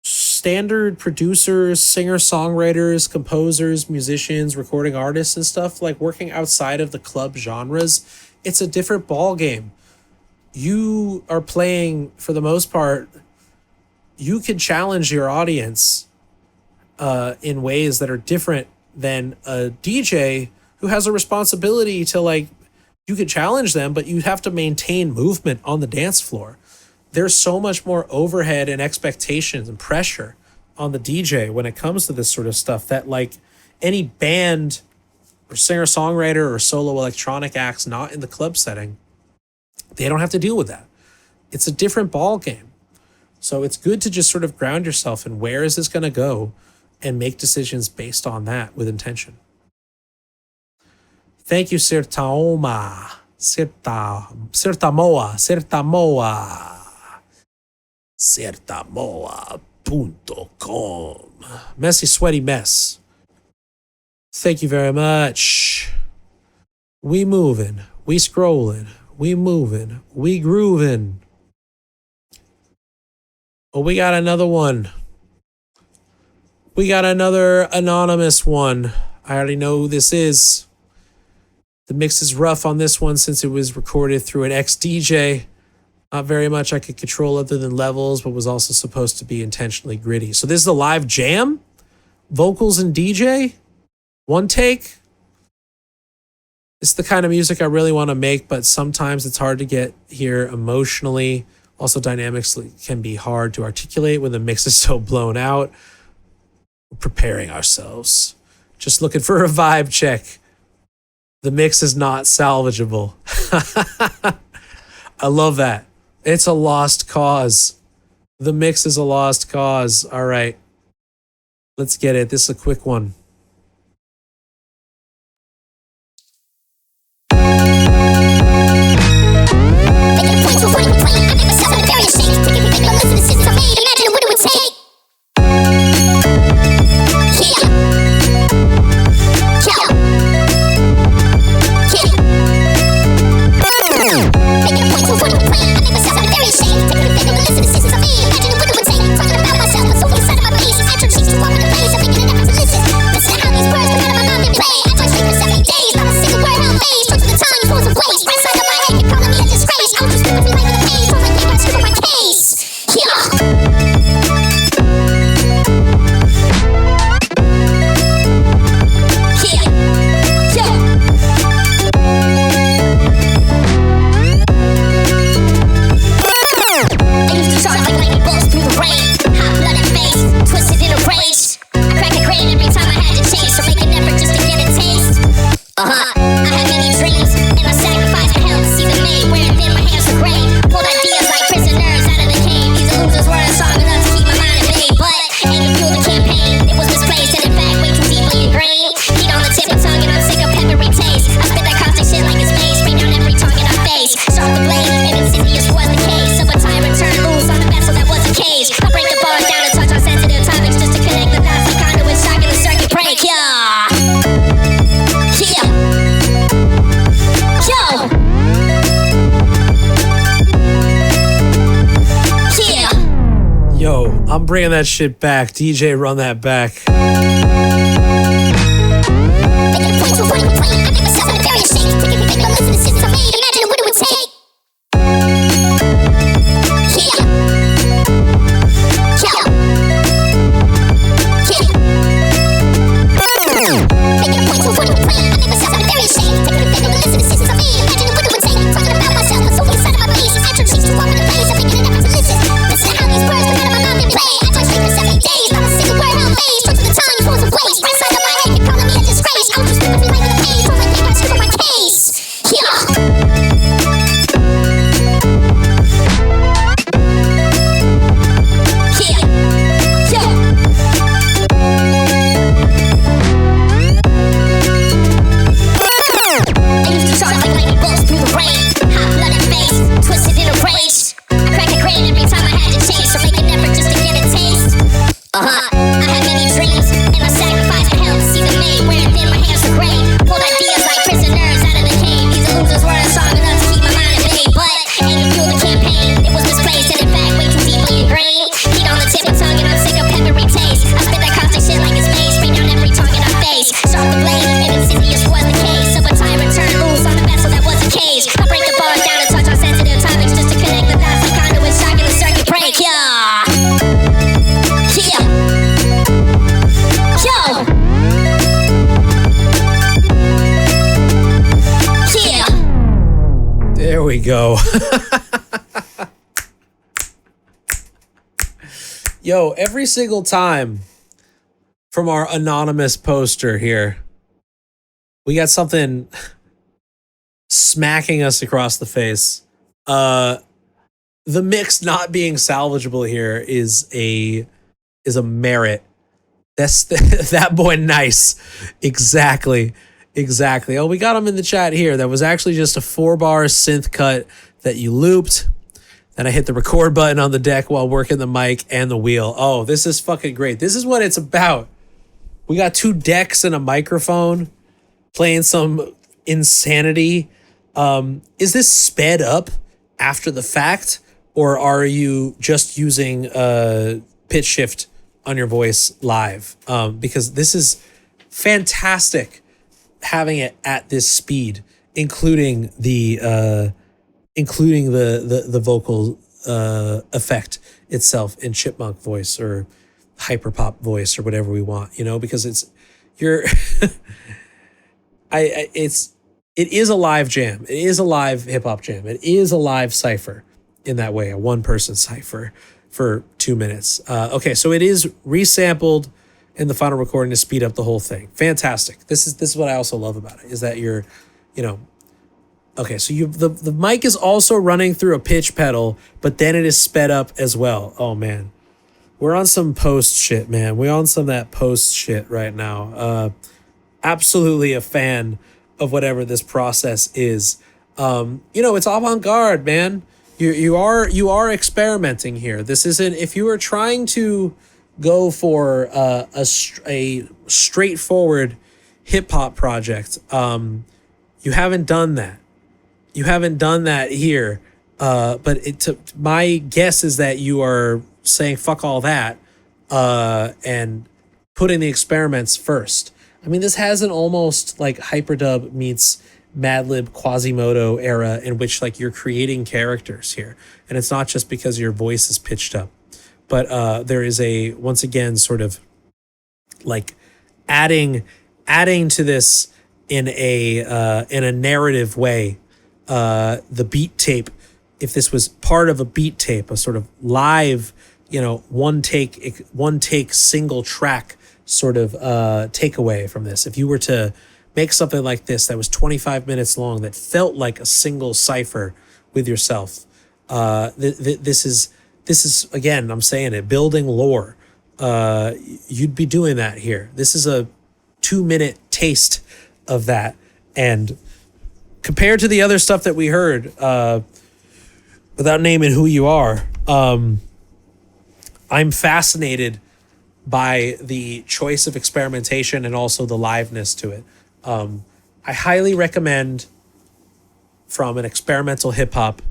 standard producers, singer-songwriters, composers, musicians, recording artists and stuff, like working outside of the club genres. It's a different ball game. You are playing, for the most part, you can challenge your audience in ways that are different than a DJ who has a responsibility to, like, you can challenge them, but you have to maintain movement on the dance floor. There's so much more overhead and expectations and pressure on the DJ when it comes to this sort of stuff that, like, any band or singer-songwriter or solo electronic acts not in the club setting, they don't have to deal with that. It's a different ball game. So it's good to just sort of ground yourself in where is this going to go and make decisions based on that with intention. Thank you, Cirtamoa. Cirtamoa.com. Messy Sweaty Mess. Thank you very much. We moving. We scrolling. We moving. We grooving. Oh, we got another one. We got another anonymous one. I already know who this is. The mix is rough on this one since it was recorded through an ex-DJ. Not very much I could control other than levels, but was also supposed to be intentionally gritty. So this is a live jam? Vocals and DJ? One take? It's the kind of music I really want to make, but sometimes it's hard to get here emotionally. Also, dynamics can be hard to articulate when the mix is so blown out. We're preparing ourselves. Just looking for a vibe check. The mix is not salvageable. I love that. It's a lost cause. The mix is a lost cause. All right. Let's get it. This is a quick one. I'm bringing that shit back. DJ, run that back. Yeah. go. Yo, every single time from our anonymous poster here, we got something smacking us across the face. The mix not being salvageable here is a merit. That's that boy nice. Exactly. Oh, we got him in the chat here. That was actually just a 4-bar synth cut that you looped. Then I hit the record button on the deck while working the mic and the wheel. Oh, this is fucking great. This is what it's about. We got 2 decks and a microphone playing some insanity. Is this sped up after the fact, or are you just using pitch shift on your voice live? Because this is fantastic having it at this speed, including the vocal effect itself in chipmunk voice or hyperpop voice or whatever we want, because it is a live jam. It is a live hip hop jam. It is a live cipher in that way, a 1-person cipher for 2 minutes. Okay, so it is resampled in the final recording to speed up the whole thing. Fantastic. This is what I also love about it, is that you're, okay, so the mic is also running through a pitch pedal, but then it is sped up as well. Oh man, we're on some post shit, man. We're on some of that post shit right now. Absolutely a fan of whatever this process is. It's avant-garde, man. You are experimenting here. This isn't, if you are trying to go for a straightforward hip hop project, you haven't done that. You haven't done that here. But my guess is that you are saying fuck all that and putting the experiments first. I mean, this has an almost like hyperdub meets Madlib Quasimodo era in which like you're creating characters here. And it's not just because your voice is pitched up, but there is a, once again, sort of like adding to this in a narrative way. The beat tape, if this was part of a beat tape, a sort of live, one take single track sort of takeaway from this. If you were to make something like this that was 25 minutes long, that felt like a single cipher with yourself, this is again, I'm saying it, building lore. You'd be doing that here. This is a 2-minute taste of that, and compared to the other stuff that we heard, without naming who you are, I'm fascinated by the choice of experimentation and also the liveness to it. I highly recommend, from an experimental hip hop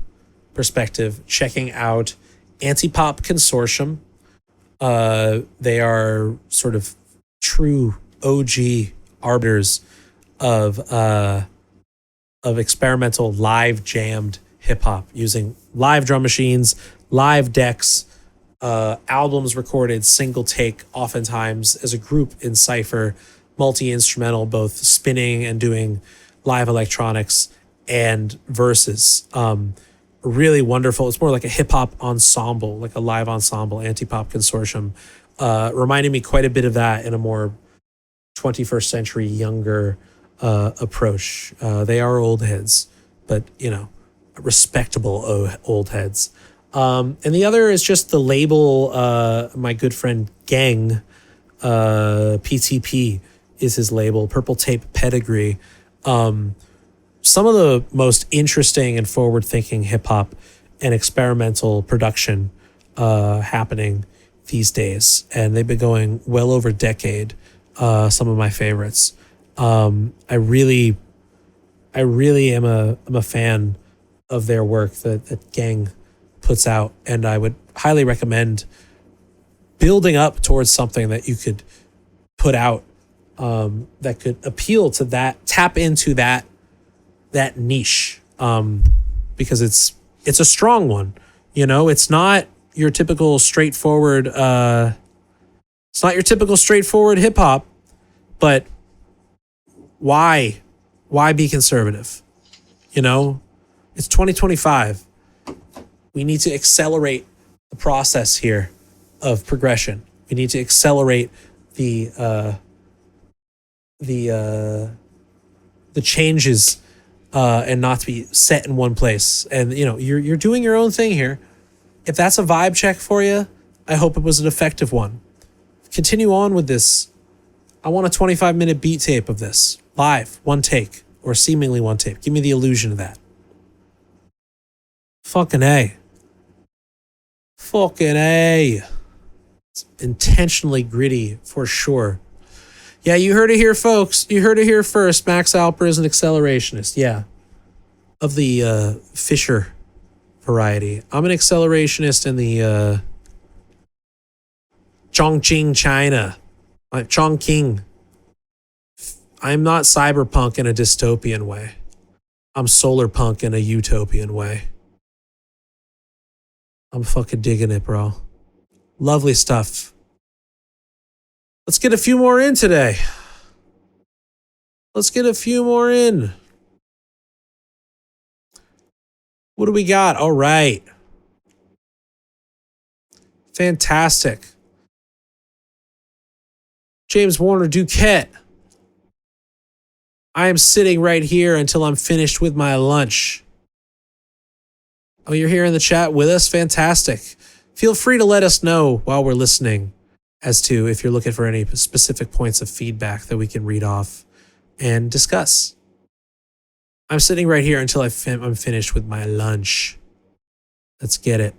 perspective, checking out Antipop Consortium. They are sort of true OG arbiters of experimental live jammed hip hop using live drum machines, live decks, albums recorded single take, oftentimes as a group in cypher, multi-instrumental, both spinning and doing live electronics and verses. Really wonderful. It's more like a hip hop ensemble, like a live ensemble, Antipop Consortium. Reminding me quite a bit of that in a more 21st century, younger approach. They are old heads, but respectable old heads. And the other is just the label. My good friend Gang, PTP is his label, Purple Tape Pedigree. Some of the most interesting and forward-thinking hip-hop and experimental production happening these days, and they've been going well over a decade. Some of my favorites. I really am a fan of their work that Gang puts out, and I would highly recommend building up towards something that you could put out that could appeal to that, tap into that niche, because it's a strong one. It's not your typical straightforward hip hop, but why be conservative? It's 2025. We need to accelerate the process here of progression. We need to accelerate the changes and not to be set in one place. And you're doing your own thing here. If that's a vibe check for you, I hope it was an effective one. Continue on with this. I want a 25-minute beat tape of this live, one take or seemingly one tape. Give me the illusion of that. Fucking A. Fucking A. It's intentionally gritty for sure. Yeah, you heard it here, folks. You heard it here first. Max Alper is an accelerationist. Yeah. Of the Fisher variety. I'm an accelerationist in the Chongqing, China. Chongqing. I'm not cyberpunk in a dystopian way. I'm solar punk in a utopian way. I'm fucking digging it, bro. Lovely stuff. Let's get a few more in today. Let's get a few more in. What do we got? All right. Fantastic. James Warner Duquette. I am sitting right here until I'm finished with my lunch. Oh, you're here in the chat with us? Fantastic. Feel free to let us know while we're listening as to if you're looking for any specific points of feedback that we can read off and discuss. I'm sitting right here until I'm finished with my lunch. Let's get it.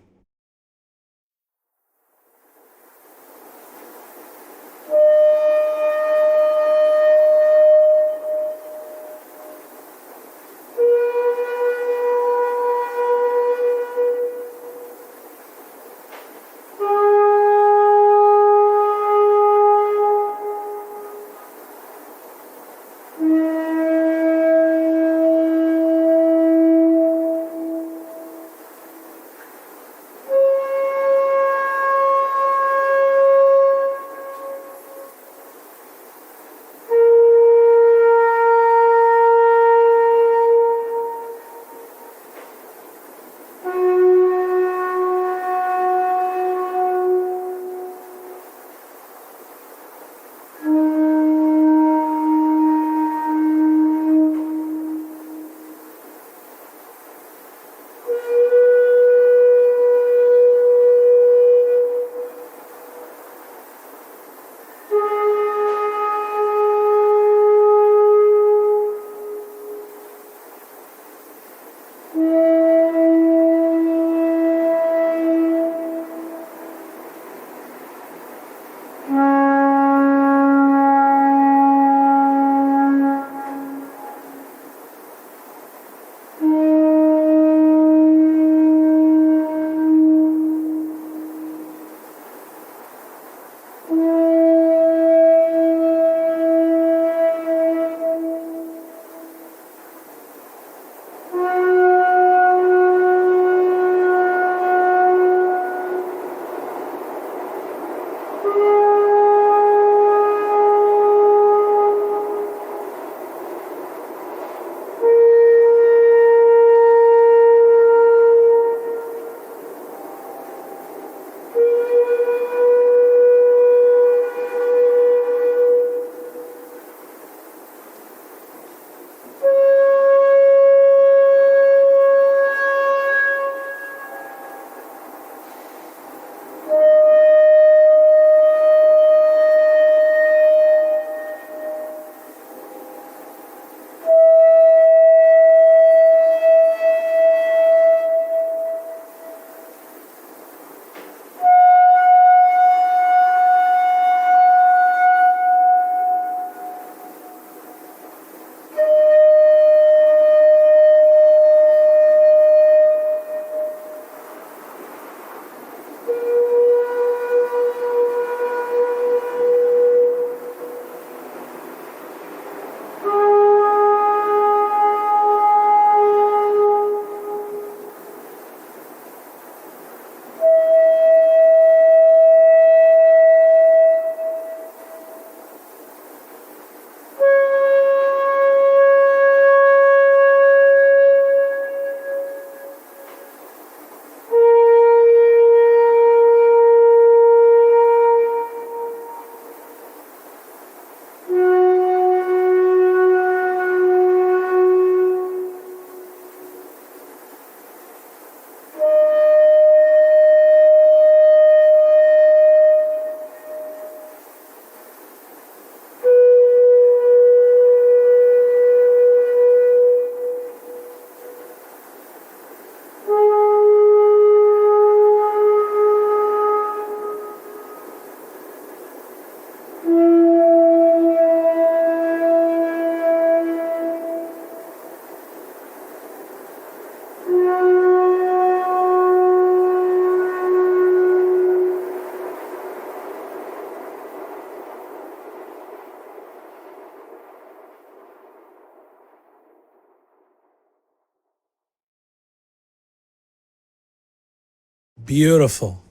Beautiful.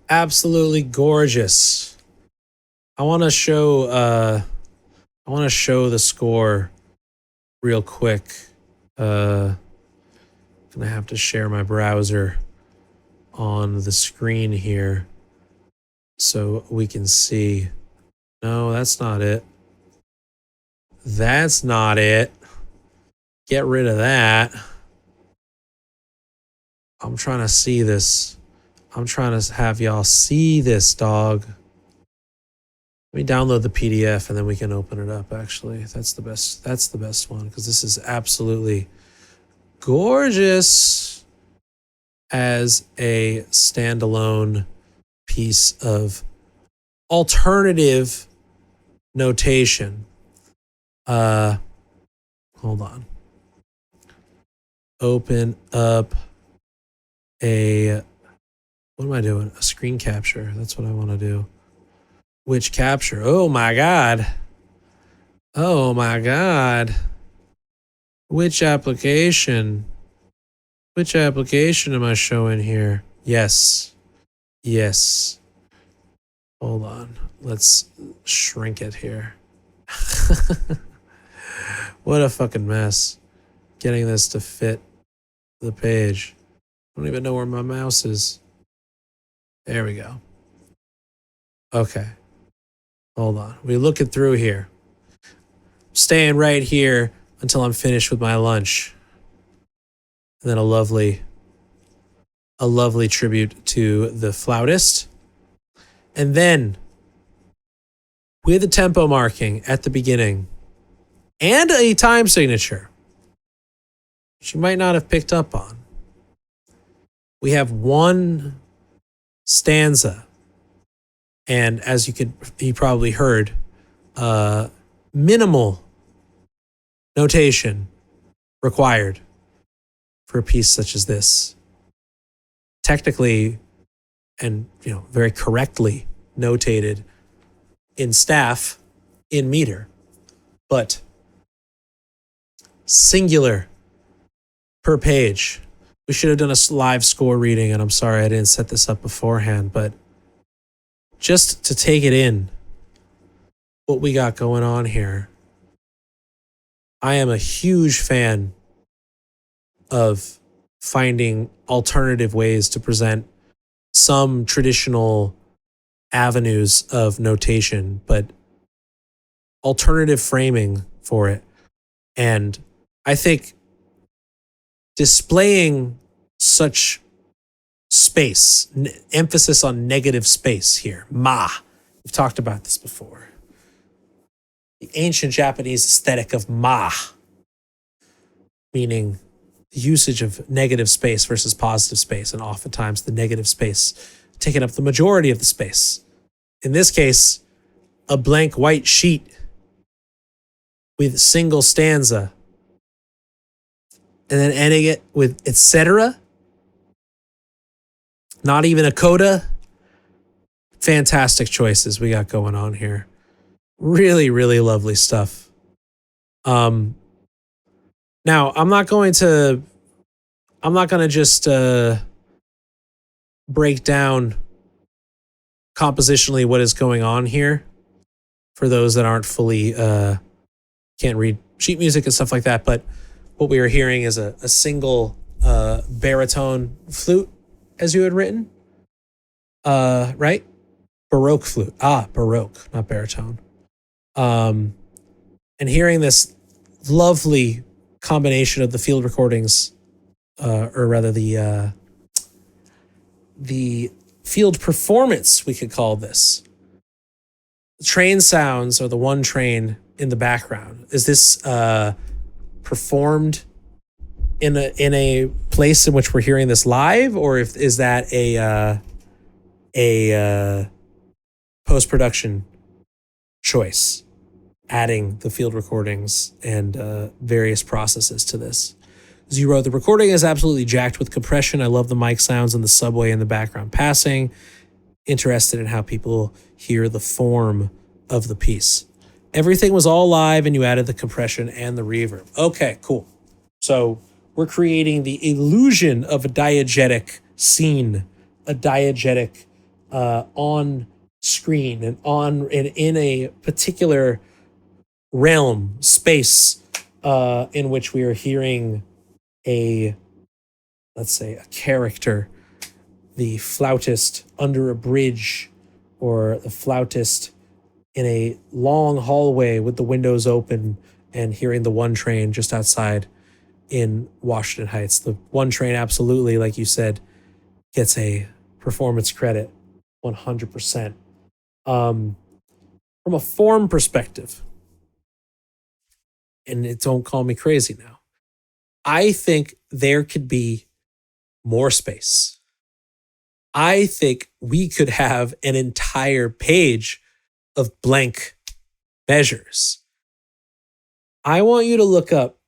Absolutely gorgeous. I want to show the score real quick. Gonna have to share my browser on the screen here so we can see. No, that's not it. That's not it. Get rid of that. I'm trying to see this. I'm trying to have y'all see this, dog. Let me download the PDF and then we can open it up, actually. That's the best. That's the best one because this is absolutely gorgeous as a standalone piece of alternative notation. Hold on. Open up a, what am I doing? A screen capture. That's what I want to do. Which capture? Oh my God. Oh my God. Which application? Which application am I showing here? Yes. Yes. Hold on. Let's shrink it here. What a fucking mess. Getting this to fit the page. I don't even know where my mouse is. There we go. Okay. Hold on. We're looking through here. Staying right here until I'm finished with my lunch. And then a lovely tribute to the flautist. And then with a tempo marking at the beginning and a time signature, which you might not have picked up on. We have one stanza. And as you probably heard, minimal notation required for a piece such as this. Technically, and very correctly notated in staff, in meter, but singular per page. We should have done a live score reading, and I'm sorry I didn't set this up beforehand, but just to take it in, what we got going on here. I am a huge fan of finding alternative ways to present some traditional avenues of notation, but alternative framing for it. And I think displaying such space, emphasis on negative space here, ma. We've talked about this before. The ancient Japanese aesthetic of ma, meaning the usage of negative space versus positive space, and oftentimes the negative space taking up the majority of the space. In this case, a blank white sheet with single stanza, and then ending it with etc. Not even a coda. Fantastic choices we got going on here. Really, really lovely stuff. Now I'm not going to just break down compositionally what is going on here for those that aren't fully can't read sheet music and stuff like that. But what we are hearing is a single baritone flute, as you had written, right? Baroque flute. Baroque, not baritone. And hearing this lovely combination of the field recordings, or rather the field performance, we could call this. The train sounds, or the one train in the background. Is this performed in a place in which we're hearing this live, or is that a post-production choice, adding the field recordings and various processes to this? As you wrote, the recording is absolutely jacked with compression. I love the mic sounds and the subway in the background passing. Interested in how people hear the form of the piece. Everything was all live and you added the compression and the reverb. Okay, cool. So we're creating the illusion of a diegetic seen a diegetic on screen and in a particular realm, space, in which we are hearing a, let's say, a character, the flautist under a bridge, or the flautist in a long hallway with the windows open, and hearing the one train just outside in Washington Heights. The one train, absolutely, like you said, gets a performance credit 100%. From a form perspective, and don't call me crazy now, I think there could be more space. I think we could have an entire page of blank measures. I want you to look up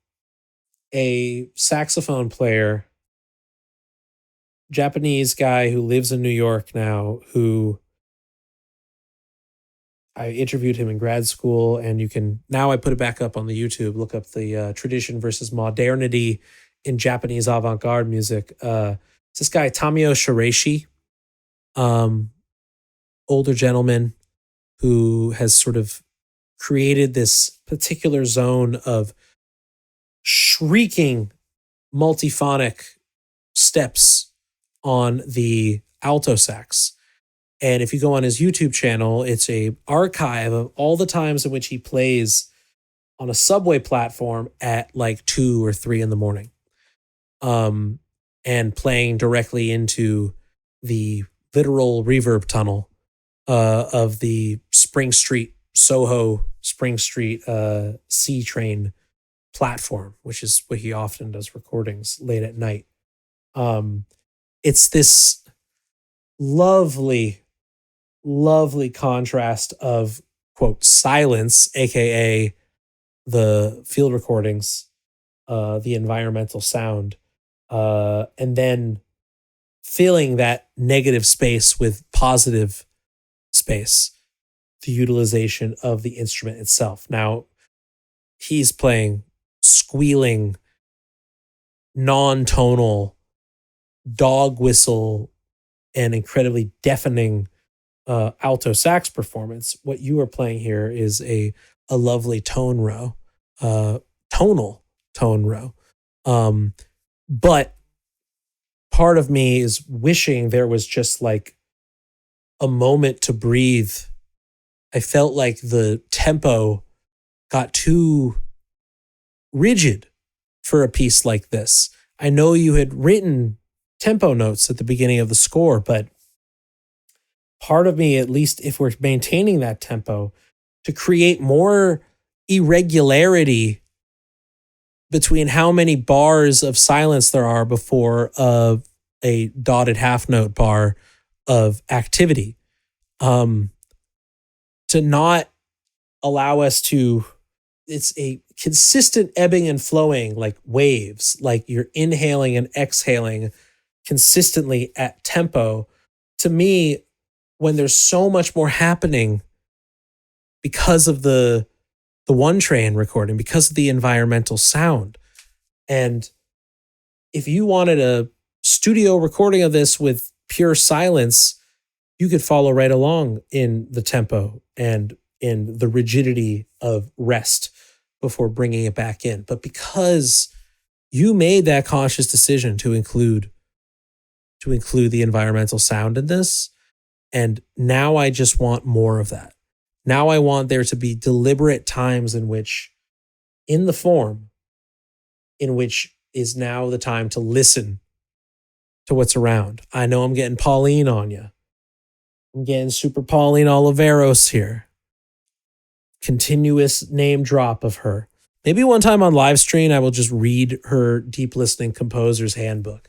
a saxophone player, Japanese guy who lives in New York now, who I interviewed him in grad school, and you can, now I put it back up on the YouTube, look up the tradition versus modernity in Japanese avant-garde music. It's this guy, Tamio Shiraishi, older gentleman who has sort of created this particular zone of shrieking multiphonic steps on the alto sax. And if you go on his YouTube channel, it's a archive of all the times in which he plays on a subway platform at like 2 or 3 in the morning. And playing directly into the literal reverb tunnel of the Spring Street, Soho Spring Street C train platform, which is where he often does recordings late at night. It's this lovely contrast of, quote, silence, aka the field recordings, the environmental sound, and then filling that negative space with positive space, the utilization of the instrument itself. Now, he's playing squealing, non-tonal, dog whistle, and incredibly deafening alto sax performance. What you are playing here is a lovely tone row, tonal tone row. But part of me is wishing there was just like a moment to breathe. I felt like the tempo got too rigid for a piece like this. I know you had written tempo notes at the beginning of the score, but part of me, at least if we're maintaining that tempo, to create more irregularity between how many bars of silence there are before a dotted half note bar of activity, to not allow us to, it's a consistent ebbing and flowing, like waves, like you're inhaling and exhaling consistently at tempo. To me, when there's so much more happening because of the one train recording, because of the environmental sound. And if you wanted a studio recording of this with pure silence, you could follow right along in the tempo and in the rigidity of rest before bringing it back in. But because you made that conscious decision to include the environmental sound in this, and now I just want more of that. Now I want there to be deliberate times in which, in the form, in which is now the time to listen to what's around. I know I'm getting Pauline on you. I'm getting super Pauline Oliveros here. Continuous name drop of her. Maybe one time on live stream, I will just read her deep listening composer's handbook.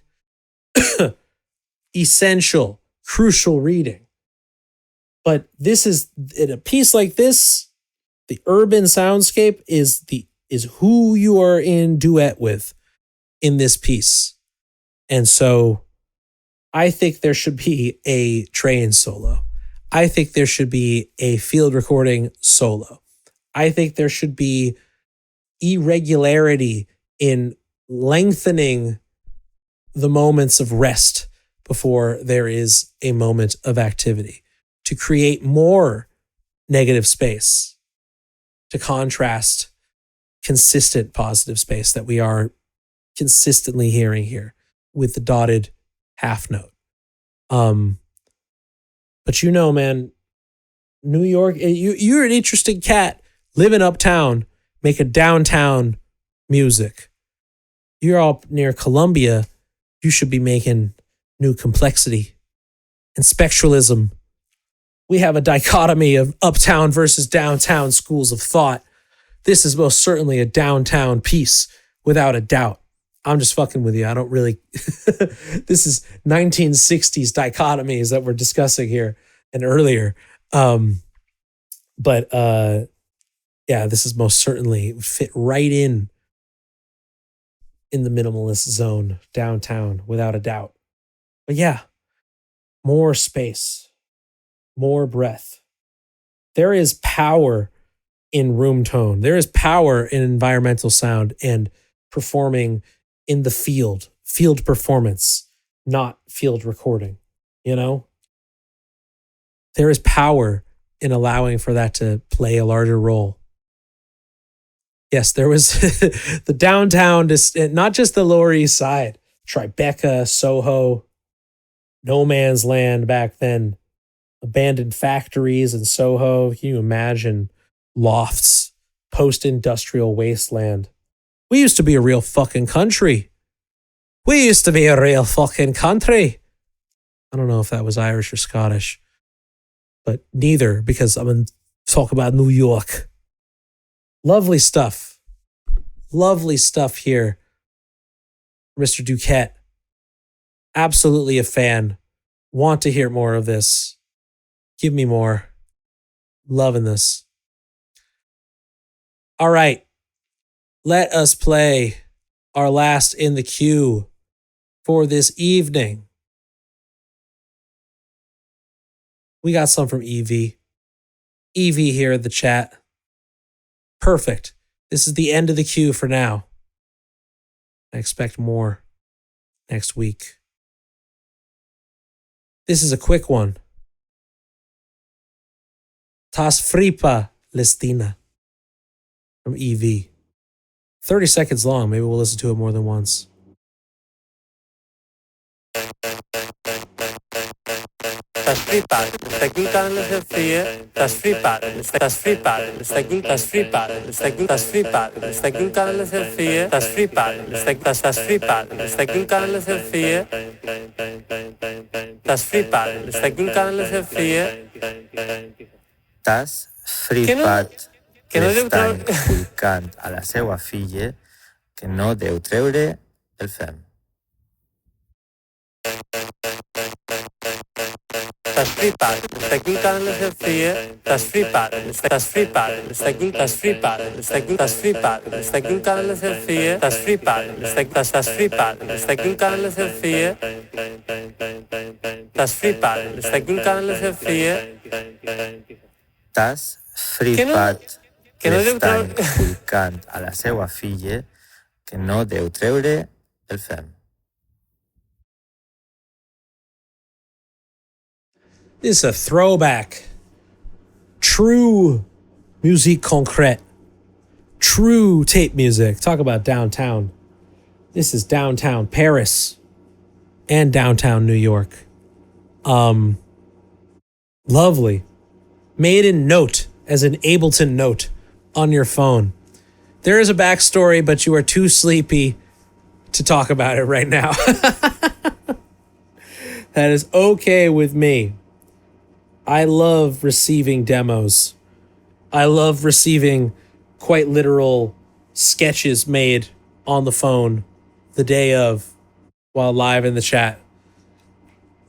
Essential, crucial reading. But this is, in a piece like this, the urban soundscape is who you are in duet with in this piece. And so I think there should be a train solo. I think there should be a field recording solo. I think there should be irregularity in lengthening the moments of rest before there is a moment of activity, to create more negative space, to contrast consistent positive space that we are consistently hearing here with the dotted half note. But you know, man, New York, you're an interesting cat living uptown, making downtown music. You're all near Columbia. You should be making new complexity and spectralism. We have a dichotomy of uptown versus downtown schools of thought. This is most certainly a downtown piece, without a doubt. I'm just fucking with you. I don't really. This is 1960s dichotomies that we're discussing here and earlier. But yeah, this is most certainly fit right in the minimalist zone downtown, without a doubt. But yeah, more space, more breath. There is power in room tone. There is power in environmental sound and performing in the field performance, not field recording, you know? There is power in allowing for that to play a larger role. Yes, there was the downtown, not just the Lower East Side, Tribeca, Soho, no man's land back then, abandoned factories in Soho. Can you imagine lofts, post-industrial wasteland? We used to be a real fucking country. We used to be a real fucking country. I don't know if that was Irish or Scottish, but neither, because I'm going to talk about New York. Lovely stuff. Lovely stuff here. Mr. Duquette. Absolutely a fan. Want to hear more of this. Give me more. Loving this. All right. Let us play our last in the queue for this evening. We got some from Eevee. Eevee here in the chat. Perfect. This is the end of the queue for now. I expect more next week. This is a quick one. Tasfreepa, lestina from Eevee. 30 seconds long. Maybe we'll listen to it more than once. tasfreepa, lestina tasfreepa, tasfreepa, lestina tasfreepa, tasfreepa, lestina tasfreepa, tasfreepa, lestina tasfreepa, T'has fripat l'estan publicant a la seva filla que no deu treure el fem. tasfreepa, lestina tasfreepa, tasfreepa, lestina tasfreepa, tasfreepa, lestina tasfreepa, tasfreepa, lestina tasfreepa, T'has fripat l'estan publicant a la seva filla que no deu treure el fem. This is a throwback. True musique concrète. True tape music. Talk about downtown. This is downtown Paris and downtown New York. Lovely. Made in note, as an Ableton note on your phone. There is a backstory, but you are too sleepy to talk about it right now. That is okay with me. I love receiving demos. I love receiving quite literal sketches made on the phone the day of while live in the chat.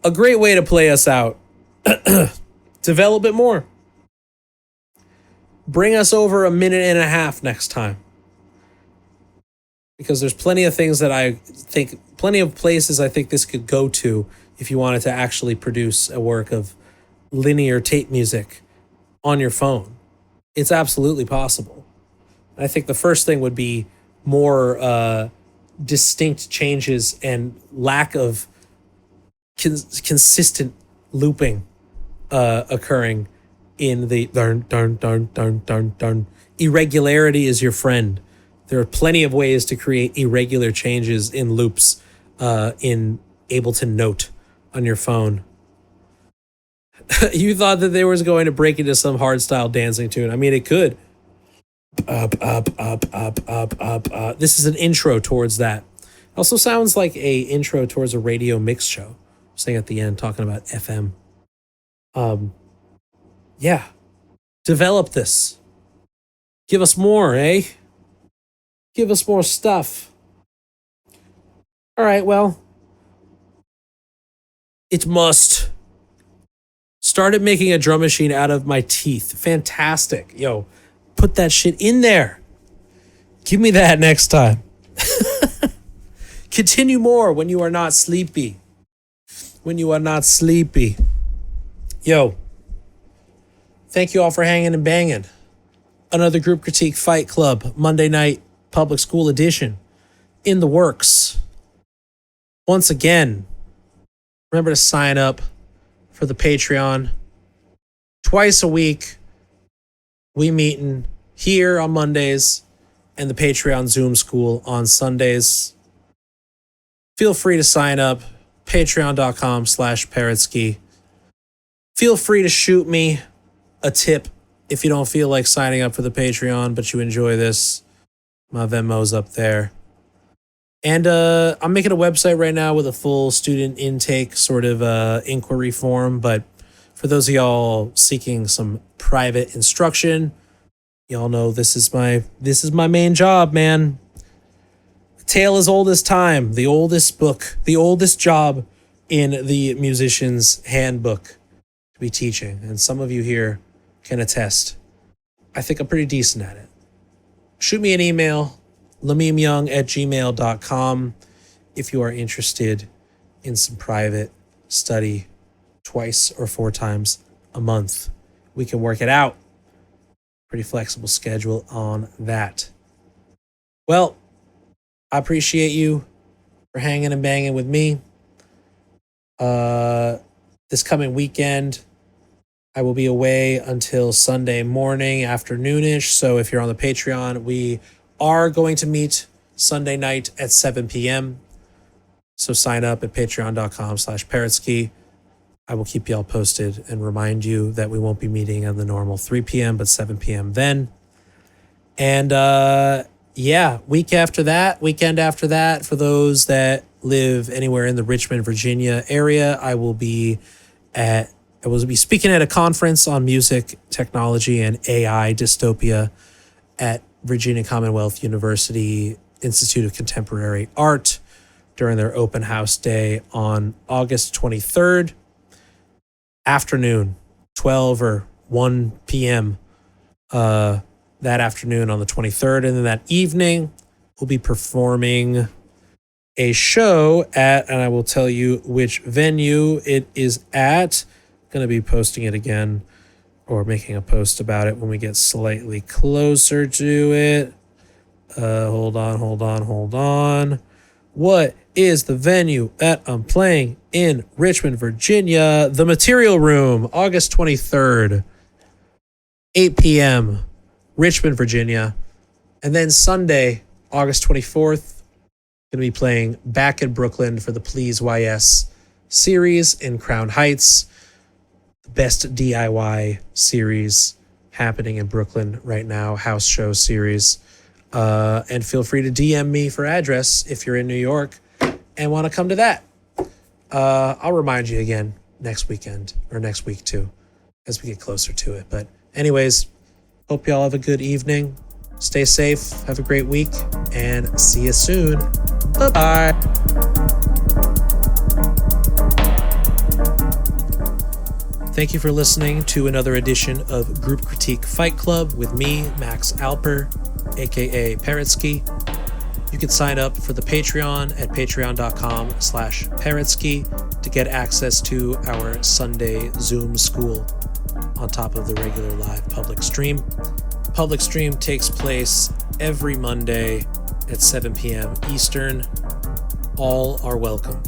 A great way to play us out. Develop it more. Bring us over a minute and a half next time. Because there's plenty of things that I think, plenty of places I think this could go to if you wanted to actually produce a work of linear tape music on your phone. It's absolutely possible. I think the first thing would be more distinct changes and lack of consistent looping occurring in the darn. Irregularity is your friend. There are plenty of ways to create irregular changes in loops in Ableton Note on your phone. You thought that they was going to break into some hardstyle dancing tune. I mean, it could. Up. This is an intro towards that. Also sounds like a intro towards a radio mix show. Saying at the end, talking about FM. Yeah. Develop this. Give us more, eh? Give us more stuff. All right, well. It must. Started making a drum machine out of my teeth. Fantastic. Yo, put that shit in there. Give me that next time. Continue more when you are not sleepy. When you are not sleepy. Yo, thank you all for hanging and banging. Another Group Critique Fight Club Monday night public school edition in the works. Once again, remember to sign up for the Patreon. Twice a week, we meeting here on Mondays and the Patreon Zoom School on Sundays. Feel free to sign up, patreon.com/parrotski. Feel free to shoot me a tip if you don't feel like signing up for the Patreon, but you enjoy this. My Venmo's up there. And I'm making a website right now with a full student intake sort of inquiry form. But for those of y'all seeking some private instruction, y'all know this is my main job, man. The tale as old as time, the oldest book, the oldest job in the musician's handbook to be teaching. And some of you here can attest. I think I'm pretty decent at it. Shoot me an email. lamimyoung@gmail.com if you are interested in some private study twice or 4 times a month. We can work it out. Pretty flexible schedule on that. Well, I appreciate you for hanging and banging with me. This coming weekend, I will be away until Sunday morning, afternoonish. So if you're on the Patreon, we are going to meet Sunday night at 7 p.m. So sign up at patreon.com/parrotski. I will keep y'all posted and remind you that we won't be meeting at the normal 3 p.m., but 7 p.m. then. And weekend after that, for those that live anywhere in the Richmond, Virginia area, I will be speaking at a conference on music, technology, and AI dystopia at Virginia Commonwealth University Institute of Contemporary Art during their open house day on August 23rd, afternoon, 12 or 1 p.m. That afternoon on the 23rd. And then that evening, we'll be performing a show at, and I will tell you which venue it is at. Going to be posting it again, or making a post about it when we get slightly closer to it. Hold on. What is the venue that I'm playing in Richmond, Virginia? The Material Room, August 23rd, 8 p.m., Richmond, Virginia. And then Sunday, August 24th, going to be playing back in Brooklyn for the Please YS series in Crown Heights. Best DIY series happening in Brooklyn right now, house show series. And feel free to DM me for address if you're in New York and want to come to that. I'll remind you again next weekend, or next week too, as we get closer to it. But anyways, hope y'all have a good evening. Stay safe, have a great week, and see you soon. Bye-bye. Thank you for listening to another edition of Group Critique Fight Club with me, Max Alper, aka Parrotski. You can sign up for the Patreon at patreon.com/parrotski to get access to our Sunday Zoom school on top of the regular live public stream. Public stream takes place every Monday at 7 p.m. Eastern. All are welcome.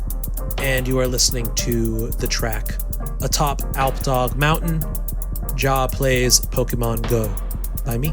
and you are listening to the track Atop Alp Dog Mountain, Ja plays Pokemon Go by me.